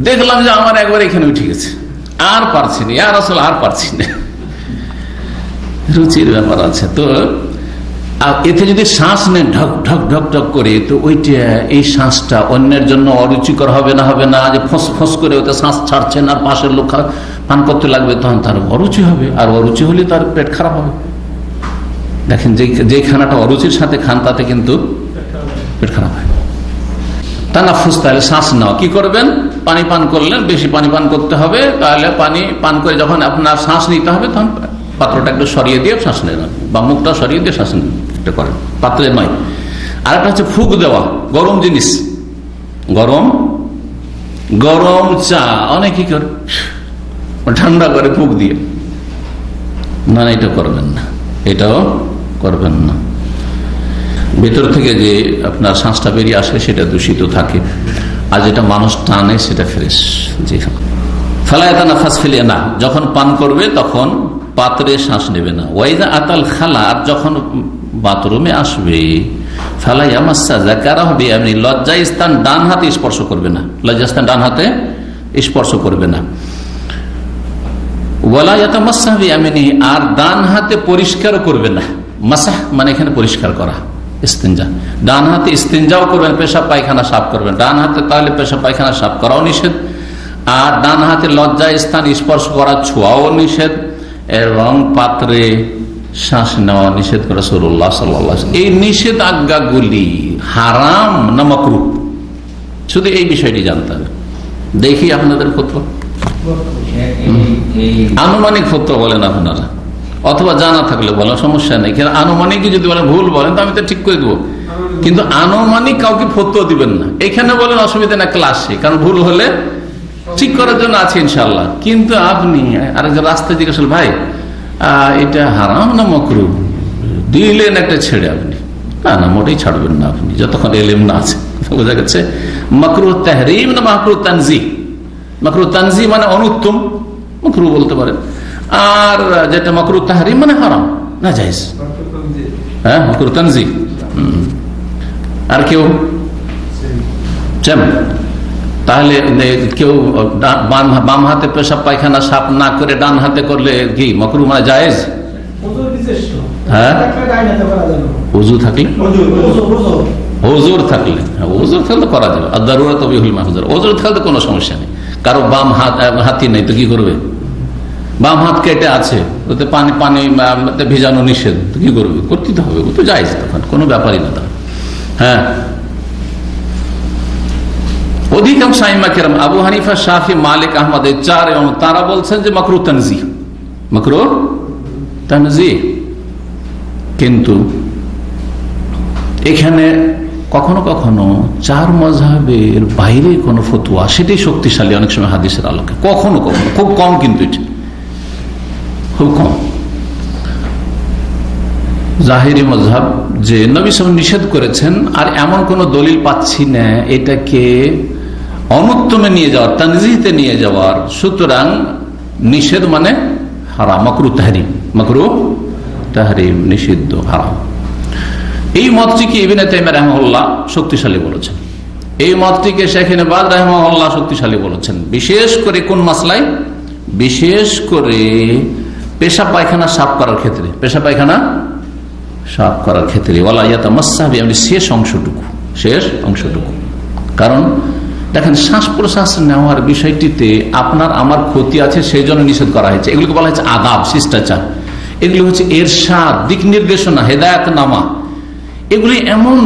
দেখলাম যে আমার একবার এখানে উঠে গেছে, আর পারছি না, ইয়া রাসূল আর পারছি না। রুচির ব্যাপার আছে। তো এতে যদি শ্বাস নেন ঢক ঢক ঢক ঢক করে, তো ওইটা এই শ্বাসটা অন্যের জন্য অরুচিকর হবে না, যে ফস ফস করে ওতে শ্বাস ছাড়ছেন আর পাশের লোক পান করতে লাগবে, তখন তার অরুচি হবে, আর অরুচি হলে তার পেট খারাপ হবে। দেখেন, যে খানাটা অরুচির সাথে খান, তাতে কিন্তু পেট খারাপ হয়। তানাফুস, তাহলে শ্বাস নেওয়া কি করবেন, পানি পান করলেন, বেশি পানি পান করতে হবে। তাহলে পানি পান করে যখন আপনার শ্বাস নিতে হবে, তখন পাত্রটা একটু সরিয়ে দিয়ে শ্বাস নেন, বা মুখটা সরিয়ে দিয়ে শ্বাস নেন, এটা করেন, পাত্রে নয়। আর একটা হচ্ছে ফুক দেওয়া, গরম জিনিস, গরম চা অনেকে করে ঠান্ডা করে ফুক দিয়ে, না এটা করবেন না, এটাও করবেন না। ভেতর থেকে যে আপনার শ্বাসটা বেরিয়ে আসে সেটা দূষিত থাকে, আর যেটা মানুষ টানে সেটা ফ্রেশ। জি, ফালায়াতানা ফাসফিলিয়া না, যখন পান করবে তখন পাত্রে শ্বাস নেবে না। ওয়াইদা আতাল খালা, আর যখন বাথরুমে আসবে, ফালাইয়ামাসসা যাকারাহ বিয়ামিনি, লজ্জা স্থান ডান হাতে স্পর্শ করবে না, লজ্জা স্থান ডান হাতে স্পর্শ করবে না। ওয়ালা ইয়াতামাসসাহ বিয়ামিনি, আর ডান হাতে পরিষ্কার করবে না। মাসাহ মানে এখানে পরিষ্কার করা, ইস্তিনজা। ডান হাতে ইস্তিনজাও করবেন, পেশাব পায়খানা সাফ করবেন ডান হাতে, তাহলে পেশাব পায়খানা সাফ করাও নিষেধ। আর ডান হাতে লজ্জা স্থান স্পর্শ করা, ছোঁয়াও নিষেধ, এবং পাত্রে শ্বাস নেওয়া নিষেধ করে রাসূলুল্লাহ সাল্লাল্লাহু আলাইহি ওয়াসাল্লাম। এই নিষেধ আজ্ঞাগুলি হারাম না মাকরুহ, শুধু এই বিষয়টি জানতে হবে। দেখি আপনাদের ফতোয়া, আনুমানিক ফতোয়া বলেন আপনারা, অথবা জানা থাকলে বলেন, সমস্যা নেই। কিন্তু আনুমানিক যদি বলেন ভুল বলেন, তো আমি তো ঠিক করে দেবো, কিন্তু আনুমানিক কাউকে ফতোয়া দিবেন না। এখানে বলেন অসুবিধা না, ক্লাসে, কারণ ভুল হলে ঠিক করার জন্য আছে ইনশাল্লাহ। কিন্তু আপনি আরেকজন রাস্তায় জিজ্ঞেস করলেন, ভাই এটা হারাম না মাকরুহ, দিলেন একটা ছেড়ে, আপনি না মোটেই ছাড়বেন না আপনি, যতক্ষণ এলেম না আছে। বোঝা গেছে, মাকরুহ তাহরিম না মাকরুহ তানজিহ। মাকরুহ তানজিহ মানে অনুত্তম, মাকরুহ বলতে পারেন। আর যেটা মাকরুহ তাহরিম মানে হারাম, না জায়েজ। হ্যাঁ, মাকরুহ তানজিহ। আর কেউ তাহলে কেউ বাম হাতে পেশাব পায়খানা সাফ না করে ডান হাতে করলে কি মাকরুহ মানে জায়েজ? হ্যাঁ, ওযু থাকলে, ওযুর থাকলে, ওযুর থাকলে করা যাবে। আর দারুরা তবিহুল মাহজুর, ওযুর থাকলে কোনো সমস্যা নেই। কারো বাম হাতি নেই তো কি করবে? বাম হাত কেটে আছে, ওতে পানি পানি ভিজানো নিষেধ, কি করবে? করতে তো হবে, ও তো জায়েজ, তখন কোনো ব্যাপারই না। হ্যাঁ, অধিকাংশ আইম্মা কেরাম আবু হানিফা, শাফি, মালিক, আহমদ এই চার এবং তারা বলছেন যে মাকরুহ তানজিহ, মাকরুহ তানজিহ। কিন্তু এখানে কখনো কখনো চার মাযহাবের বাইরে কোন ফতোয়া, সেটাই শক্তিশালী অনেক সময় হাদিসের আলোকে, কখনো কখনো, খুব কম, কিন্তু এটা খুব কম। জাহেরি মাযহাব যে নবী সাল্লাল্লাহু আলাইহি ওয়াসাল্লাম নিষেধ করেছেন, আর এমন কোন দলিল পাচ্ছি না এটাকে অনুত্তমে নিয়ে যাওয়ার, তানজিহতে নিয়ে যাওয়ার, সুতরাং নিষেধ মানে হারাম, মাকরুহ তাহরিম, মাকরুহ তাহরিম, নিষিদ্ধ, হারাম। এই মতটিকে ইবনে তাইমিয়া রাহিমাহুল্লাহ শক্তিশালী বলেছেন, এই মতটিকে শেখ ইবনে বাজ রাহিমাহুল্লাহ শক্তিশালী বলেছেন, বিশেষ করে কোন মাসলায়? বিশেষ করে পেশাব পায়খানা সাফ করার ক্ষেত্রে, পেশাব পায়খানা সাফ করার ক্ষেত্রে ওয়ালা ইয়াতামাসসাহ বিহি, শেষ অংশটুকু। কারণ দেখেন, শ্বাস প্রশ্বাস নেওয়ার বিষয়টিতে আপনার আমার ক্ষতি আছে, সেই জন্য নিষেধ করা হয়েছে। এগুলোকে বলা হচ্ছে আদাব, শিষ্টাচার। এগুলো হচ্ছে এরশাদ, দিক নির্দেশনা, হেদায়েতনামা। এগুলি এমন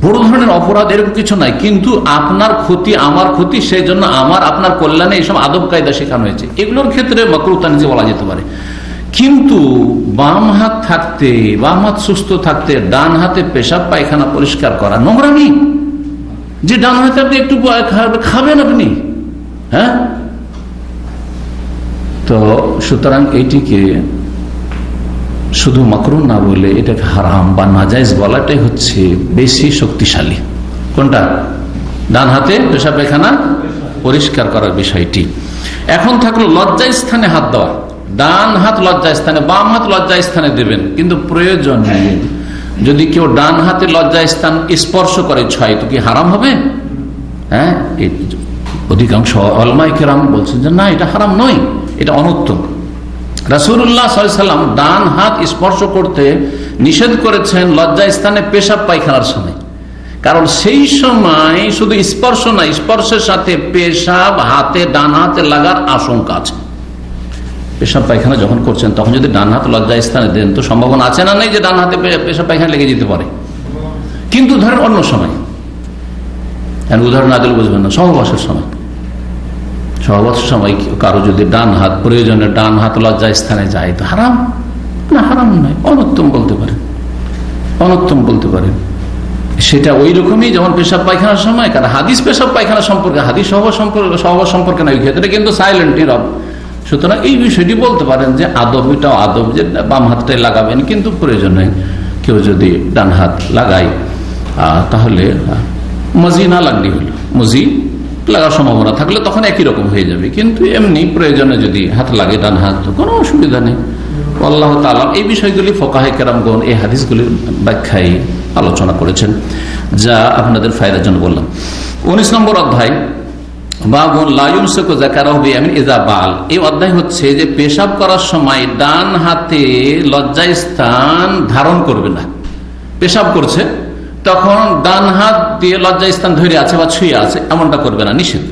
বড় ধরনের অপরাধ, এরকম কিছু নাই, কিন্তু আপনার ক্ষতি আমার ক্ষতি, সেই জন্য আমার আপনার কল্যাণে এইসব আদব কায়দা শেখানো হয়েছে। এগুলোর ক্ষেত্রে মাকরুহ তানজিহ বলা যেতে পারে। কিন্তু বাম হাত থাকতে, বাম হাত সুস্থ থাকতে ডান হাতে পেশাব পায়খানা পরিষ্কার করা নোংরামি। যে ডান হাতে আপনি একটু খাবেন আপনি, হ্যাঁ, তো সুতরাং এইটিকে শুধু মাকরুহ না বলে এটাকে হারাম বা নাজায়েজ বলাটাই হচ্ছে বেশি শক্তিশালী। কোনটা? ডান হাতে পেশাব পায়খানা পরিষ্কার করার বিষয়টি। এখন থাকলো লজ্জা স্থানে হাত দেওয়া। ডান হাত লজ্জা স্থানে, বাম হাত লজ্জা স্থানে দেবেন, কিন্তু প্রয়োজনে যদি কেউ ডান হাতে লজ্জা স্থান স্পর্শ করে ছয়, তো কি হারাম হবে? হ্যাঁ, অধিকাংশ উলামায়ে কেরাম বলছেন যে না, এটা হারাম নয়, এটা অনুত্তম। রাসূলুল্লাহ সাল্লাল্লাহু আলাইহি ওয়াসাল্লাম ডান হাত স্পর্শ করতে নিষেধ করেছেন লজ্জা স্থানে পেশাব পায়খানার সময়, কারণ সেই সময় শুধু স্পর্শ না, স্পর্শের সাথে পেশাব হাতে, ডান হাতে লাগার আশঙ্কা আছে। পেশাব পায়খানা যখন করছেন তখন যদি ডান হাত লজ্জা স্থানে দেন, তো সম্ভাবনা আছে না নেই যে ডান হাতে পেশাব পায়খানা লেগে যেতে পারে। কিন্তু ধরেন অন্য সময়, উদাহরণ না দিলে বুঝবেন না, সহবাসের সময় কারো যদি ডান হাত, প্রয়োজনে ডান হাত লজ্জা স্থানে যায়, তো হারাম না? হারাম নয়, অনুত্তম বলতে পারেন, অনুত্তম বলতে পারেন। সেটা ওই রকমই যেমন পেশাব পায়খানার সময়, কারণ হাদিস পেশাব পায়খানা সম্পর্কে, হাদিস সহবাস সম্পর্কে না, ওই ক্ষেত্রে কিন্তু সাইলেন্ট, নীরব। সুতরাং এই বিষয়টি বলতে পারেন যে আদব, এটাও আদব যে বাম হাতটাই লাগাবেন, কিন্তু প্রয়োজনে কেউ যদি ডান হাত লাগায় তাহলে মজি না লাগলে হলো, মজি লাগার সম্ভাবনা থাকলে তখন একই রকম হয়ে যাবে, কিন্তু এমনি প্রয়োজনে যদি হাত লাগে ডান হাত, তো কোনো অসুবিধা নেই। আল্লাহ তাআলা এই বিষয়গুলি ফুকাহে কেরামগণ এই হাদিসগুলির ব্যাখ্যায় আলোচনা করেছেন, যা আপনাদের ফায়দার জন্য বললাম। 19 নম্বর অধ্যায়, বাবুন লা ইউমসিকু যাকারাহু বিয়ামিন ইযা বাল। এই অধ্যায় হচ্ছে যে পেশাব করার সময় ডান হাতে লজ্জা স্থান ধারণ করবে না। পেশাব করছে তখন ডান হাত দিয়ে লজ্জা স্থান ধরে আছে বা ছুঁয়ে আছে, এমনটা করবে না, নিষেধ।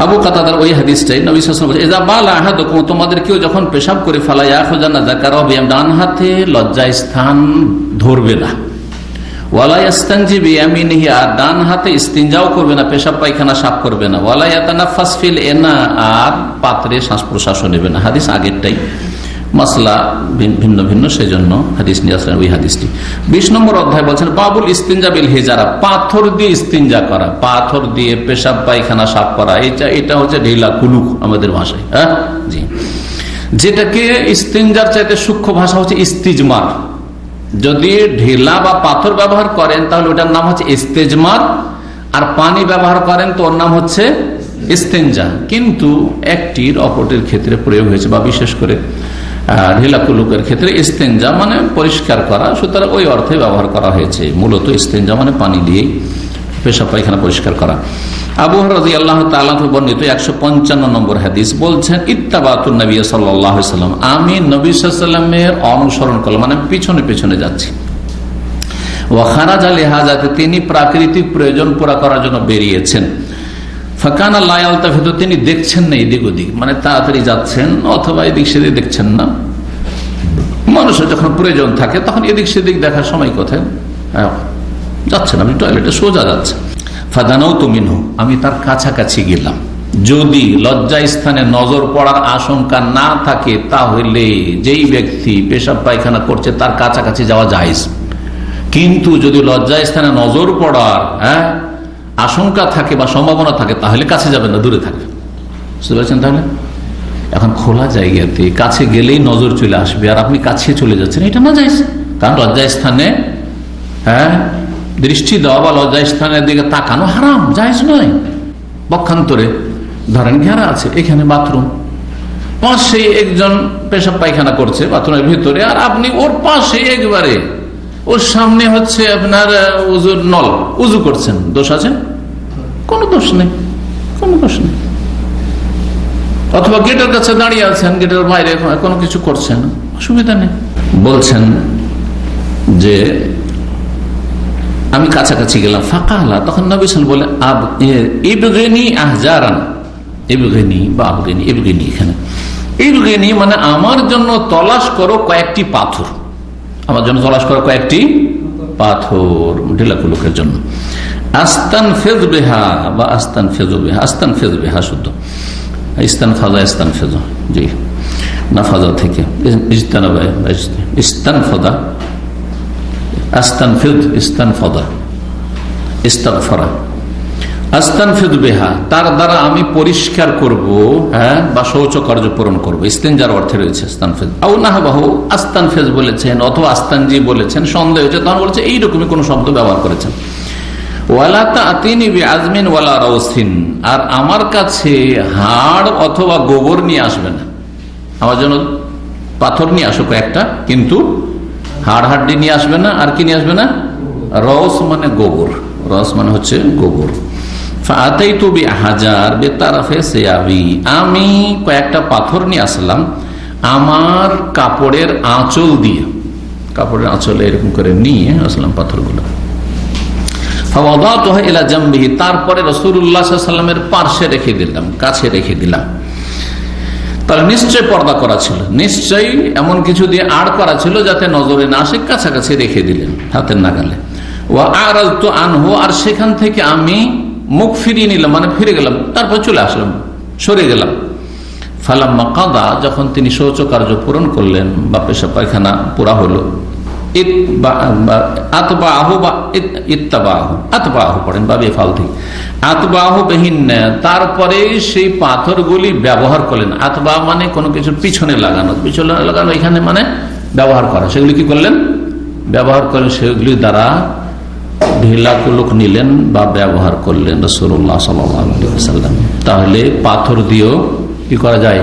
আবু কাতাদার ওই হাদিসটাই নবী সাল্লাল্লাহু আলাইহি ওয়াসাল্লাম বলেছেন, ইযা বালা আহাদুকুম, তোমাদের কেউ যখন পেশাব করে, ফালা ইয়াখুযান্না যাকারাহু বিয়ামিন, ডান হাতে লজ্জা স্থান ধরবে না। ওয়ালা ইয়াস্তানজি বিয়ামিনিহি, আর ডান হাতে ইস্তিনজাও করবে না, পেশাব পায়খানা সাফ করবে না। ওয়ালা ইয়াতানাফাস ফিল ইনা, আর পাত্রে শ্বাস প্রশ্বাস নেবে না। হাদিস আগেরটাই, মাসলা ভিন্ন ভিন্ন, সেই জন্য হাদিস নিয়ে আসলেন ওই হাদিসটি। 20 নম্বর অধ্যায় বলছেন বাবুল ইস্তিনজা বিল হিজারা, পাথর দিয়ে ইস্তিনজা করা, পাথর দিয়ে পেশাব পায়খানা সাফ করা। এটা হচ্ছে ঢিলা কুলুক আমাদের ভাষায়, হ্যাঁ জি, যেটাকে ইস্তিনজার চাইতে সূক্ষ্ম ভাষা হচ্ছে ইস্তিজমার। যদি ঢিলা বা পাথর ব্যবহার করেন তাহলে ওটার নাম হচ্ছে ইস্তেজমার, আর পানি ব্যবহার করেন তো ওর নাম হচ্ছে ইস্তেনজা। কিন্তু একটির অপরটির ক্ষেত্রে প্রয়োগ হয়েছে, বা বিশেষ করে ঢিলা কুলুকের ক্ষেত্রে ইস্তেনজা মানে পরিষ্কার করা, সুতরাং ওই অর্থে ব্যবহার করা হয়েছে। মূলত ইস্তেনজা মানে পানি দিয়ে পেশাব পায়খানা পরিষ্কার করা। আবু হুরায়রা রাদিয়াল্লাহু তাআলা বর্ণিত 155 নম্বর হাদিস বলছেন, ইত্তাবাতুন নবী সাল্লাল্লাহু আলাইহি ওয়াসাল্লাম, আমি নবী সাল্লাল্লাহু আলাইহি ওয়াসাল্লামের অনুসরণ করলাম, মানে পিছনে পিছনে যাচ্ছি। ওয়া খারাজা লিহাজাতে, তিনি প্রাকৃতিক প্রয়োজন পুরা করার জন্য বেরিয়েছেন। ফাকানা লা ইয়ালতাফিতু, তিনি দেখছেন না এদিক ওদিক, মানে তাড়াতাড়ি যাচ্ছেন অথবা এদিক সেদিক দেখছেন না। মানুষের যখন প্রয়োজন থাকে তখন এদিক সেদিক দেখার সময় কোথায়, যাচ্ছেন আপনি টয়লেটে সোজা যাচ্ছেন। ফাদানাউতু মিনহু, আমি তার কাছাকাছি গেলাম। যদি লজ্জা স্থানে নজর পড়ার আশঙ্কা না থাকে তাহলে যেই ব্যক্তি পেশাব পায়খানা করছে তার কাছাকাছি যাওয়া জায়েজ। কিন্তু যদি লজ্জা স্থানে নজর পড়ার আশঙ্কা থাকে বা সম্ভাবনা থাকে তাহলে কাছে যাবেন না, দূরে থাকবেন। বুঝতে পারছেন? তাহলে এখন খোলা জায়গাতে কাছে গেলেই নজর চলে আসবে আর আপনি কাছে চলে যাচ্ছেন, এটা না জায়েজ। কারণ লজ্জা স্থানে দৃষ্টি দেওয়া বা লজ্জা স্থানের দিকে তাকানো হারাম, জায়েজ নয়। পক্ষান্তরে ধরেন ঘেরা আছে, এখানে বাথরুম, পাশে একজন পেশাব পায়খানা করছে বাথরুমের ভিতরে, আর আপনি ওর পাশে একবারে ওর সামনে হচ্ছে আপনার উজুর নল, উজু করছেন, দোষ আছে? কোনো দোষ নেই, কোনো দোষ নেই। অথবা গেটের কাছে দাঁড়িয়ে আছেন, গেটের বাইরে কোনো কিছু করছেন, অসুবিধা নেই। বলছেন যে আমি কাছাকাছি গেলাম। ফাকালা, তখন নবী সাল্লাল্লাহু আলাইহি ওয়াসাল্লাম বলে ইবগিনি আহজারান, ইবগিনি বা আবগিনি, ইবগিনি এখানে ইবগিনি মানে আমার জন্য তলাশ করো কয়েকটি পাথর, আমার জন্য তলাশ করো কয়েকটি পাথর ঢিলাকুলুকের জন্য। আস্তানফিজ বিহা বা আস্তানফিজু বিহা, আস্তানফিজ বিহা শুদ্ধ, ইস্তানফাজা ইস্তানফিজ, জি নাফাজা থেকে ইস্তানাবা ইস্তানফাদা, আস্তানফিজ ইস্তানফাদা ইস্তাগফারা, আস্তানফিজ বিহা তার দ্বারা আমি পরিষ্কার করব বা শৌচ কার্য পূরণ করবো। ইস্তেনজার অর্থে রয়েছে আস্তানফিজ, আও নাহবাহু আস্তানফিজ বলেছেন অথবা আস্তানজি বলেছেন, সন্দেহ হয়েছে তখন বলেছে এইরকমই কোন শব্দ ব্যবহার করেছেন। ওয়ালা তাআতিনি বিআজমিন ওয়ালা রাউসিন, আর আমার কাছে হাড় অথবা গোবর নিয়ে আসবে না, আমার জন্য পাথর নিয়ে আসো কয়েকটা, কিন্তু হাড় হাড্ডি নিয়ে আসবে না। আর কি নিয়ে আসবে না? রস মানে গোবর, রস মানে হচ্ছে গোবর। ফাআতাইতু বিহাজার বিতারাফে সিয়াবি, আমি কয়েকটা পাথর নিয়ে আসলাম আমার কাপড়ের আঁচল দিয়ে, কাপড়ের আঁচলে এরকম করে নিয়ে আসলাম পাথরগুলো। ফাওয়াদাতুহা ইলা জামবিহি, তারপরে রাসূলুল্লাহ সাল্লাল্লাহু আলাইহি ওয়াসাল্লামের পার্শ্বে রেখে দিলাম, কাছে রেখে দিলাম। তাহলে নিশ্চয় পর্দা করা ছিল, নিশ্চয়ই এমন কিছু দিয়ে আড় করা ছিল যাতে নজরে না আসে, কাছাকাছি রেখে দিলেন হাতের নাগালে। ওয়া আরাদতু আনহু, আর সেখান থেকে আমি মুখ ফিরিয়ে নিলাম, মানে ফিরে গেলাম, তারপর চলে আসলাম, সরে গেলাম। ফালাম্মা কাদা, যখন তিনি শৌচ কার্য পূরণ করলেন বা পেশাব পায়খানা পুরা হলো, তারপরে সেই পাথরগুলি ব্যবহার করলেন। আতবা মানে কোনো কিছু পিছনে লাগানো, পিছনে লাগানো এখানে মানে ব্যবহার করা, সেগুলি কি করলেন? ব্যবহার করলেন, সেগুলি দ্বারা ঢিলা কুলুক নিলেন বা ব্যবহার করলেন রাসূলুল্লাহ সাল্লাল্লাহু আলাইহি ওয়াসাল্লাম। তাহলে পাথর দিয়েও কি করা যায়,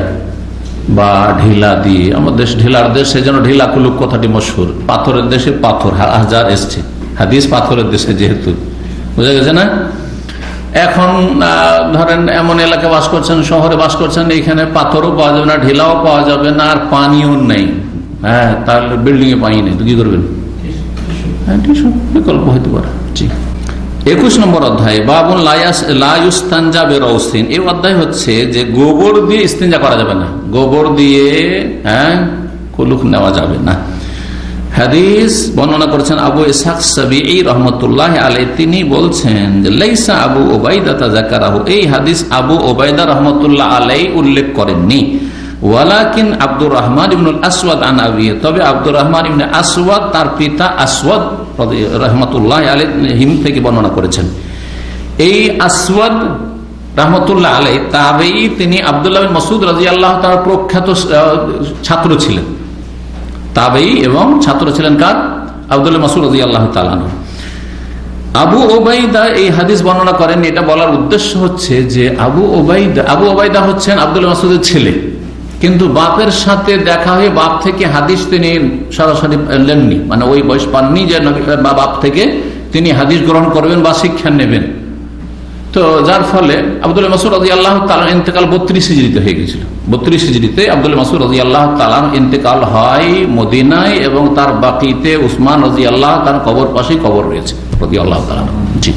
বা ঢিলা দিয়ে, আমাদের দেশ ঢিলার দেশ, সেজন্য ঢিলা কুলুক কথাটি মশহুর। পাথরের দেশে পাথর হাজার এসছে, হাদিস পাথরের দেশে যেহেতু, বুঝা গেছে না? এখন ধরেন এমন এলাকায় বাস করছেন, শহরে বাস করছেন, এখানে পাথরও পাওয়া যাবে না, ঢিলাও পাওয়া যাবে না, আর পানিও নেই। তাহলে বিল্ডিং এ পানি নেই তো কি করবেন? বিকল্প হইতে পারে। জি, 21 নম্বর অধ্যায় বাবুন লা ইস্তানজা বিরাউসিন, এই অধ্যায় হচ্ছে যে গোবর দিয়ে ইস্তেঞ্জা করা যাবে না, গোবর দিয়ে কুলুক নেওয়া যাবে না। হাদিস বর্ণনা করেছেন আবু ইসহাক সাবিঈ রাহমাতুল্লাহ আলাইহি, তিনি বলছেন যে লাইসা আবু উবাইদা যাকারাহু, এই হাদিস আবু উবাইদা রাহমাতুল্লাহ আলাইহি উল্লেখ করেননি। ওয়ালাকিন আব্দুর রহমান ইবনুল আসওয়াদ আন আবি, তবে আব্দুর রহমান ইবনে আসওয়াদ তার পিতা আসওয়াদ রাহমাতুল্লাহ আলাইহি থেকে বর্ণনা করেছেন। এই আসওয়াদ রাহমাতুল্লাহ আলাইহি তাবেঈ, তিনি আব্দুল্লাহ বিন মাসউদ রাদিয়াল্লাহু তাআলার প্রখ্যাত ছাত্র ছিলেন, তাবেঈ এবং ছাত্র ছিলেন কার? আব্দুল্লাহ মাসউদ রাদিয়াল্লাহু তাআলা। আবু ওবাইদা এই হাদিস বর্ণনা করেন, এটা বলার উদ্দেশ্য হচ্ছে যে আবু ওবাইদা হচ্ছেন আব্দুল্লাহ মাসউদের ছেলে, কিন্তু বাপের সাথে দেখা হয়ে বাপ থেকে হাদিস তিনি সরাসরি নেননি, মানে ওই বয়স পাননি যে বাপ থেকে তিনি হাদিস গ্রহণ করবেন বা শিক্ষা নেবেন। তো যার ফলে আব্দুল্লাহ মাসউদ রাদিয়াল্লাহু তাআলার ইন্তেকাল 32 হিজরিতে হয়ে গেছিল। 32 হিজরিতে আব্দুল্লাহ মাসউদ রাদিয়াল্লাহু তাআলার ইন্তেকাল হয় মদিনায়, এবং তার বাকিতে উসমান রাদিয়াল্লাহু তাআলার কবর পাশেই কবর রয়েছে রাদিয়াল্লাহু তাআলা। জি,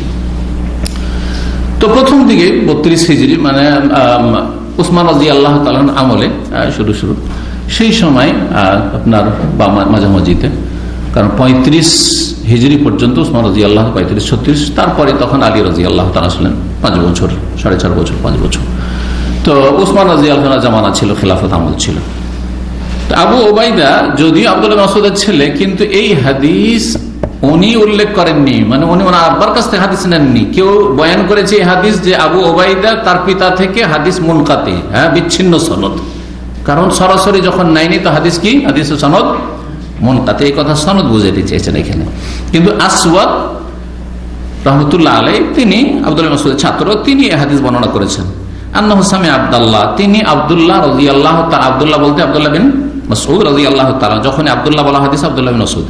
তো প্রথম দিকে 32 হিজরি মানে উসমান রাদিয়াল্লাহু তাআলা আমলে শুরু সেই সময় আপনার মাঝামাঝিতে, কারণ 35 হিজরি পর্যন্ত উসমান রাদিয়াল্লাহু 35-36, তারপরে তখন আলী রাদিয়াল্লাহু তাআলা ছিলেন 5 বছর, 4.5 বছর, 5 বছর। তো উসমান রাদিয়াল্লাহু তাআলা জামানা ছিল, খেলাফত আমল ছিল। আবু ওবাইদা যদিও আব্দুল্লাহ মাসউদের ছেলে, কিন্তু এই হাদিস উনি উল্লেখ করেননি, মানে উনি ওনার আব্বার কাছ থেকে হাদিস নেননি। কেউ বয়ান করেছে এই হাদিস যে আবু ওবাইদা তার পিতা থেকে হাদিস মুনকাতি, বিচ্ছিন্ন সনদ, কারণ সরাসরি যখন নেয়নি তো হাদিস কি, হাদিস সনদ মুনকাতি, এই কথা সনদ বুঝাতে চেয়েছেন এখানে। কিন্তু আসওয়াদ রহমতুল্লাহ আলাইহি, তিনি আব্দুল্লাহ মাসউদের ছাত্র, তিনি এই হাদিস বর্ণনা করেছেন। আন্নাহু সামিআ আব্দুল্লাহ, তিনি আব্দুল্লাহ রাদিয়াল্লাহু তাআলা, আব্দুল্লাহ বলতে আব্দুল্লাহ বিন মাসউদ রাদিয়াল্লাহু তাআলা, যখন আব্দুল্লাহ বলা হাদিস আব্দুল্লাহ বিন মাসউদ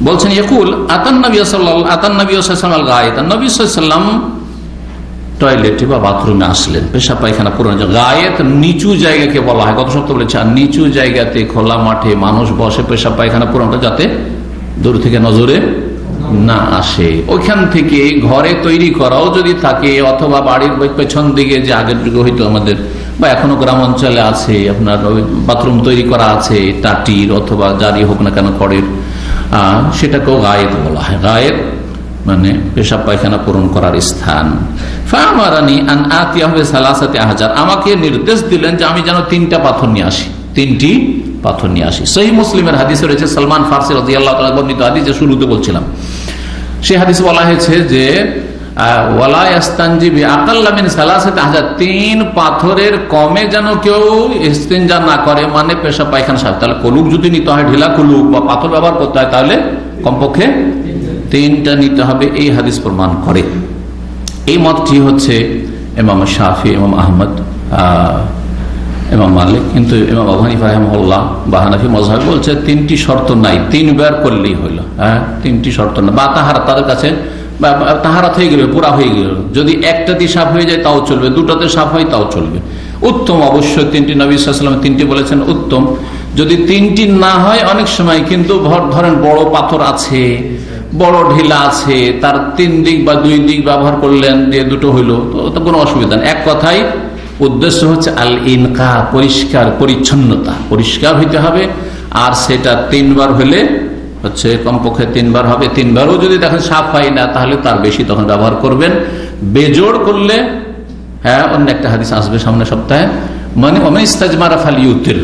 বলছেন, ইয়াকুল আতান নবী সাল্লাল্লাহু আলাইহি ওয়াসাল্লাম গায়েত, নবী সাল্লাল্লাহু আলাইহি ওয়াসাল্লাম টয়লেটে বা বাথরুমে আসলেন, পেশাব পায়খানা পুরো গায়েত নিচু জায়গাকে বলা হয়, গত সপ্তাহে বলেছে, আর নিচু জায়গাতে খোলা মাঠে মানুষ বসে পেশাব পায়খানা পুরোটা যাতে দূর থেকে নজরে না আসে, ওইখান থেকে ঘরে তৈরি করাও যদি থাকে, অথবা বাড়ির পেছন দিকে যে আগের যুগে হইতো আমাদের, বা এখনো গ্রাম অঞ্চলে আছে আপনার বাথরুম তৈরি করা আছে টাটির অথবা জারি হোক না কেন খড়ের, সেটাকেও গায়েত বলা হয়। গায়েত মানে পেশাব পায়খানা পূরণ করার স্থান। ফামারানি আন আতিয়া হবে সালাসাতে আহজার, আমাকে নির্দেশ দিলেন যে আমি যেন 3টা পাথর নিয়ে আসি, 3টি পাথর নিয়ে আসি। সহিহ মুসলিমের হাদিসে রয়েছে, সালমান ফারসি রাদিয়াল্লাহু তাআলা বর্ণিত হাদিস, যে শুরুতে বলছিলাম, সেই হাদিসে বলা হয়েছে যে ওয়ালা ইস্তানজি বিআকাল্লা মিন সালাসাতি আহজার, 3 পাথরের কমে যেন কেউ ইস্তিনজা না করে, মানে পেশাব পায়খানা সাফ। তাহলে কলুক যদি নিতে হয়, ঢিলা কলুক বা পাথর ব্যবহার করতে হয়, তাহলে কমপক্ষে 3টা নিতে হবে, এই হাদিস প্রমাণ করে। এই মতটি হচ্ছে ইমাম শাফি, ইমাম আহমদ, ইমাম মালিক, কিন্তু ইমাম আবু হানিফা রাহিমাহুল্লাহ বা হানাফি মাযহাব বলছে 3টি শর্ত নাই, 3 বার করলেই হইল। 3টি শর্ত না, বা তাহারা তাদের কাছে তাহারা হয়ে গেল, পুরা হয়ে গেল, যদি একটাতে সাফ হয়ে যায় তাও চলবে, দুটাতে সাফ হয় তাও চলবে। উত্তম অবশ্যই 3টি, নবী সাল্লাল্লাহু আলাইহি ওয়াসাল্লাম 3টি বলেছেন উত্তম। যদি 3টি না হয়, অনেক সময় কিন্তু ধরেন বড় পাথর আছে, বড় ঢিলা আছে, তার 3 দিক বা 2 দিক ব্যবহার করলেন, যে দুটো হইলো, তো কোনো অসুবিধা নেই। এক কথায় উদ্দেশ্য হচ্ছে আল ইনকা, পরিষ্কার পরিচ্ছন্নতা, পরিষ্কার হইতে হবে। আর সেটা 3 বার হলে হচ্ছে কমপক্ষে 3 বার হবে। 3 বারও যদি দেখেন সাফ হয় না, তাহলে তার বেশি তখন ব্যবহার করবেন। বেজোড় করলে, অন্য একটা হাদিস আসবে সামনে সপ্তাহে, মানে ওমান ইস্তাজমারা ফালিউতির,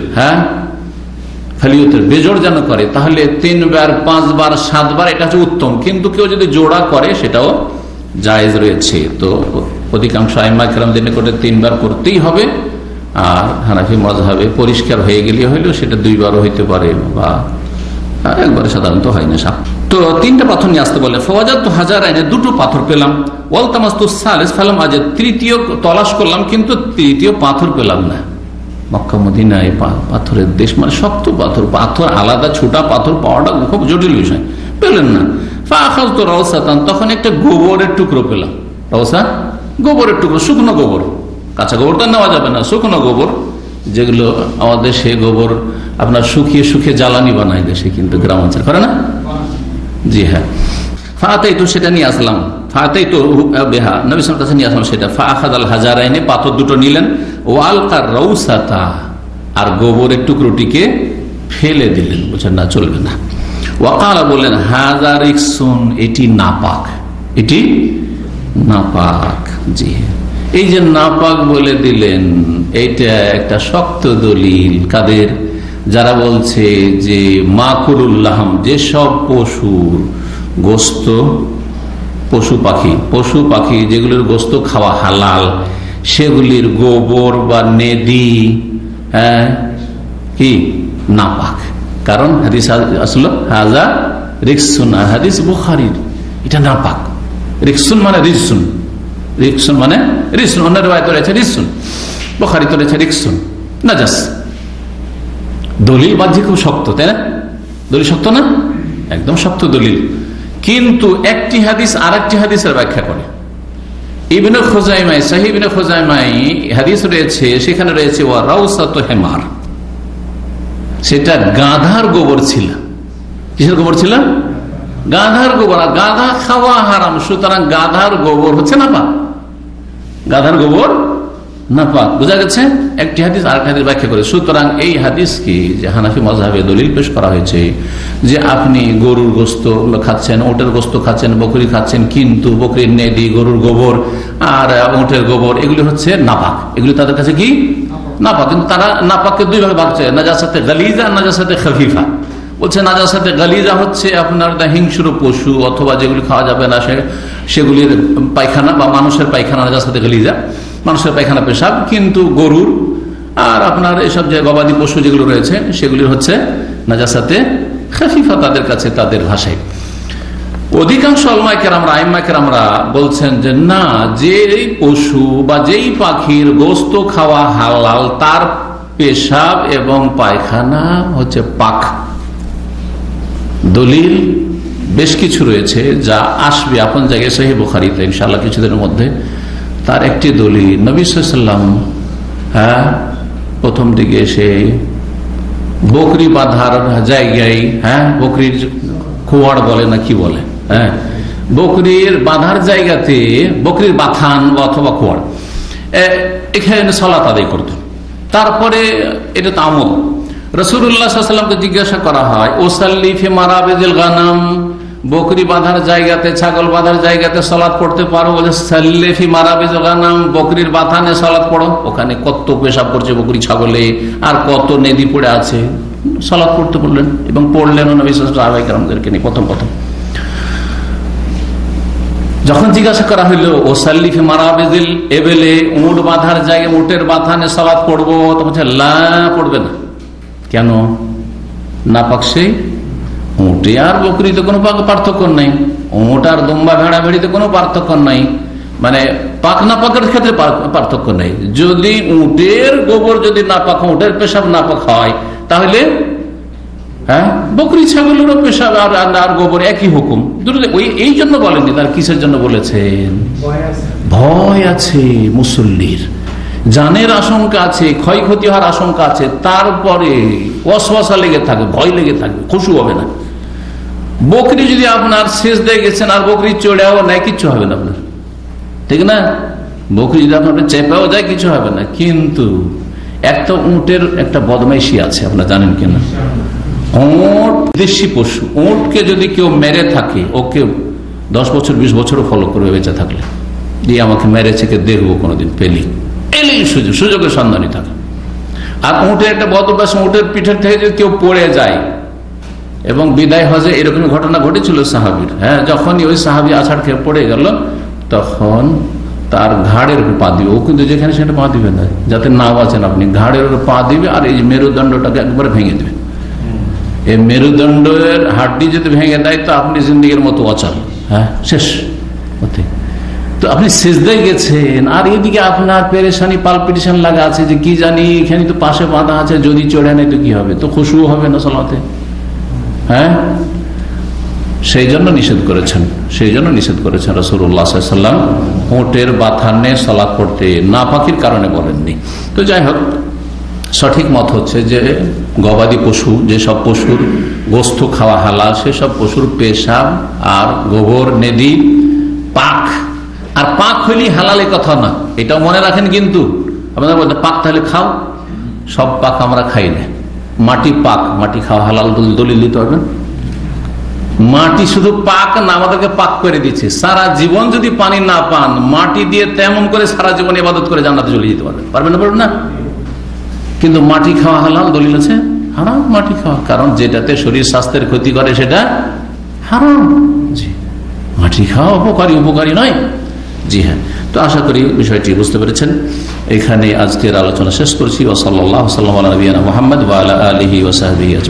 ফালিউতির, বেজোড় যেন করে, তাহলে 3 বার, 5 বার, 7 বার, এটা হচ্ছে উত্তম। কিন্তু কেউ যদি জোড়া করে সেটাও জায়েজ রয়েছে। তো অধিকাংশ আইম্মা কেরামদের নিকটে 3 বার করতেই হবে। আর হানাফি মাযহাবে পরিষ্কার হয়ে গেলে হইলো, সেটা 2 বারও হইতে পারে, বা একবারে সাধারণত হয় না সাপ। তো 3টা পাথর নিয়ে আসতে বলে, ফাওয়াজাতু হাজারাইনে, 2টো পাথর পেলাম, ওয়ালতামাস্তু সালিস ফালাম আজিদ, 3য় তলাশ করলাম কিন্তু 3য় পাথর পেলাম না। মক্কা মদিনায় পাথরের দেশ, মানে শক্ত পাথর, পাথর আলাদা ছোটা পাথর পাওয়াটা খুব জটিল বিষয়, পেলেন না। ফাআখাযতু রাওসাতান, তখন একটা গোবরের টুকরো পেলাম। রাওসা গোবরের টুকরো, শুকনো গোবর, কাঁচা গোবর তো নেওয়া যাবে না, শুকনো গোবর, যেগুলো আমাদের দেশে গোবর আপনার শুকিয়ে শুকিয়ে জ্বালানি বানায় দেশে, কিন্তু গ্রাম অঞ্চল করে না। জি হ্যাঁ, ফাতাই তো সেটা নিয়ে আসলাম, ফাতাই তো বেহা নবী সাল্লাল্লাহু আলাইহি ওয়াসাল্লাম নিয়ে আসলাম সেটা। ফাআখাযাল হাজারাইনে, পাথর 2টো নিলেন, ওয়ালকার রাউসাতা, আর গোবরের টুকরোটিকে ফেলে দিলেন, বুঝছেন না, চলবে না। ওয়াকালা, বললেন, হাযা রিকসুন, এটি নাপাক, এটি নাপাক। জি, এই যে নাপাক বলে দিলেন, এইটা একটা শক্ত দলিল কাদের, যারা বলছে যে মাকুলুল্লাহম, যেসব পশুর গোস্ত, পশু পাখি যেগুলোর গোস্ত খাওয়া হালাল, সেগুলির গোবর বা নেদি কি নাপাক। কারণ হাদিস আসলো হাযা রিকসুন, হাদিস বুখারীর, এটা নাপাক। রিকসুন মানে রিজসুন, রিকসুন মানে রিজসুন, অন্য riwayat রয়েছে রিজসুন, বুখারীতে রয়েছে রিকসুন, নাজাস। দলিল বাহ্যিক খুব শক্ত, তাই না? দলিল শক্ত না, একদম শক্ত দলিল। কিন্তু একটি হাদিস আরেকটি হাদিসের ব্যাখ্যা করে। ইবনে খুজাইমাহ, সহিহ ইবনে খুজাইমাহ হাদিস রয়েছে, সেখানে রয়েছে ওয়া রাউসাতু হিমার, সেটা গাধার গোবর ছিল। কিসের গোবর ছিল? গাধার গোবর। আর গাধা খাওয়া হারাম, সুতরাং গাধার গোবর হচ্ছে না পাক। গাধার গোবর নাপাক। বোঝা গেছে? একটি হাদিস আরেকটি হাদিস ব্যাখ্যা করে। সুতরাং এই হাদিস কি যে হানাফি মাযহাবে দলিল পেশ করা হয়েছে যে আপনি গরুর গোস্ত খাচ্ছেন, ওটের গোস্ত খাচ্ছেন, বকরি খাচ্ছেন, কিন্তু বকরির নেদি, গরুর গোবর আর ওটের গোবর এগুলি হচ্ছে নাপাক, এগুলি তাদের কাছে কি নাপাক। কিন্তু তারা নাপাককে দুই ভাগে ভাগছে, নাজাসাতে গালিজা, নাজাসাতে খাফিফা। বলছে নাজাসাতে গালিজা হচ্ছে আপনার হিংস্র পশু অথবা যেগুলি খাওয়া যাবে না সেগুলির পায়খানা বা মানুষের পায়খানা, নাজাসাতে গালিজা মানুষের পায়খানা পেশাব। কিন্তু গরুর আর আপনার এসব যে গবাদি পশু যেগুলো রয়েছে সেগুলির হচ্ছে নাজাসাতে খাফিফা তাদের কাছে, তাদের ভাষায়। অধিকাংশ উলামায়ে কেরামরা বলছেন যে না, যেই পশু বা যেই পাখির গোস্ত খাওয়া হালাল তার পেশাব এবং পায়খানা হচ্ছে পাক। দলিল বেশ কিছু রয়েছে যা আসবে আপন জায়গায় সহিহ বুখারীতে ইনশাআল্লাহ কিছুদিনের মধ্যে। তার একটি দলিল নবী সাল্লাল্লাহু আলাইহি ওয়াসাল্লাম প্রথম দিকে এসে বকরি বাঁধার জায়গায়, বকরির খোয়াড় বলে না কি বলে, বকরির বাঁধার জায়গাতে বকরির বাথান অথবা খোয়াড়, এখানে সালাত আদায় করত। তারপরে এটা তো আমল। রাসূলুল্লাহ সাল্লাল্লাহু আলাইহি ওয়াসাল্লামকে জিজ্ঞাসা করা হয় ওসাল্লি ফি মারাবিজিল গানাম, বকরি বাঁধার জায়গাতে, ছাগল বাঁধার জায়গাতে সালাত পড়তে পারো? বলে সাল্লি ফি মারাবিজিল গানাম, বকরির বাথানে সালাত পড়ো। ওখানে কত পেশাব করছে বকরি ছাগলে আর কত নেদি পড়ে আছে, সালাত পড়তে বললেন এবং পড়লেন নবী সাল্লাল্লাহু আলাইহি ওয়াসাল্লাম সাহাবায়ে কেরামদেরকে নিয়ে প্রথম। যখন জিজ্ঞাসা করা হইলো ওসাল্লি ফি মারাবিজিল এবেলে, উট বাঁধার জায়গায় উটের বাথানে সালাত পড়বো, তো বলছে লা, পড়বে না। কেন? নাপাক সেই উটে আর বকরিতে কোনো পার্থক্য নাই, উট আর দুম্বা ভেড়া ভেড়িতে কোনো পার্থক্য নাই, মানে পাক নাপাকের ক্ষেত্রে পার্থক্য নেই। যদি উটের গোবর যদি নাপাক, উটের পেশাব নাপাক হয়, তাহলে বকরি ছাগলেরও পেশাব আর গোবর একই হুকুম। এই জন্য বলেননি, তার কিসের জন্য বলেছেন? ভয় আছে মুসল্লির, জানের আশঙ্কা আছে, ক্ষয়ক্ষতি হওয়ার আশঙ্কা আছে, তারপরে ওয়াসওয়াসা লেগে থাকবে, ভয় লেগে থাকবে, খুশু হবে না। বকরি যদি আপনার শেষ দিয়ে গেছেন আর বকরি চড়েও নেয়, কিচ্ছু হবে না আপনার, ঠিক না? বকরি যদি আপনার চেপেও যায় কিছু হবে না। কিন্তু একটা উটের একটা বদমাইশি আছে, আপনারা জানেন কিনা? উট দেশি পশু, উটকে যদি কেউ মেরে থাকে, ওকে 10 বছর 20 বছরও ফলো করবে বেঁচে থাকলে, দিয়ে আমাকে মেরেছে, কে দেখবো কোনোদিন পেলি, এলেই সুযোগের সন্ধানী থাকে। আর উটের একটা বদভ্যাস, উটের পিঠের থেকে যদি কেউ পড়ে যায়, এবং বিদায় হজে এরকম ঘটনা ঘটেছিল সাহাবীর। যখনই ওই সাহাবী আছাড় খেয়ে পড়ে গেল, তখন তার ঘাড়ের পা দিবে। ও কিন্তু যেখানে সেটা পা দিবে না, যাতে না বাঁচেন আপনি, ঘাড়ের পা দিবে আর এই মেরুদণ্ডটাকে একবারে ভেঙে দেবে। এই মেরুদণ্ডের হাড্ডি যদি ভেঙে দেয় তো আপনি জিন্দিগির মতো অচল, শেষ। তো আপনি সিজদায় গেছেন আর এদিকে আপনার পেরেশানি, পালপিটেশন লাগা আছে যে কি জানি এখানে তো পাশে বাঁধা আছে, যদি চড়ে নেই তো কি হবে, তো খুশু হবে না সালাতে। সেই জন্য নিষেধ করেছেন রাসূলুল্লাহ সাল্লাল্লাহু আলাইহি ওয়াসাল্লাম উটের বাথানে সালাত পড়তে, নাপাকির কারণে বলেননি। তো যাই হোক, সঠিক মত হচ্ছে যে গবাদি পশু, যেসব পশুর গোস্ত খাওয়া হালাল, সেসব পশুর পেশাব আর গোবর নেদি পাক। আর পাক হইলেই হালালের কথা না, এটাও মনে রাখেন। কিন্তু আপনারা বলতে পাক তাহলে খাও, সব পাক আমরা খাই না। মাটি পাক, মাটি খাওয়া হালাল দলিল দিতে হবে। মাটি শুধু পাক না, আমাদেরকে পাক করে দিচ্ছে। সারা জীবন যদি পানি না পান, মাটি দিয়ে তেমন করে সারা জীবন ইবাদত করে জান্নাতে চলে যেতে পারবেন না? কিন্তু মাটি খাওয়া হালাল দলিল আছে হারাম মাটি খাওয়া, কারণ যেটাতে শরীর স্বাস্থ্যের ক্ষতি করে সেটা হারাম। জি, মাটি খাওয়া উপকারী নয়। জি হ্যাঁ, তো আশা করি বিষয়টি বুঝতে পেরেছেন। এখানে আজকের আলোচনা শেষ করছি। ওয়া সাল্লাল্লাহু আলা নবিয়িনা মুহাম্মদ ওয়া আলা আলিহি ওয়া সাহবিহি আজমাইন।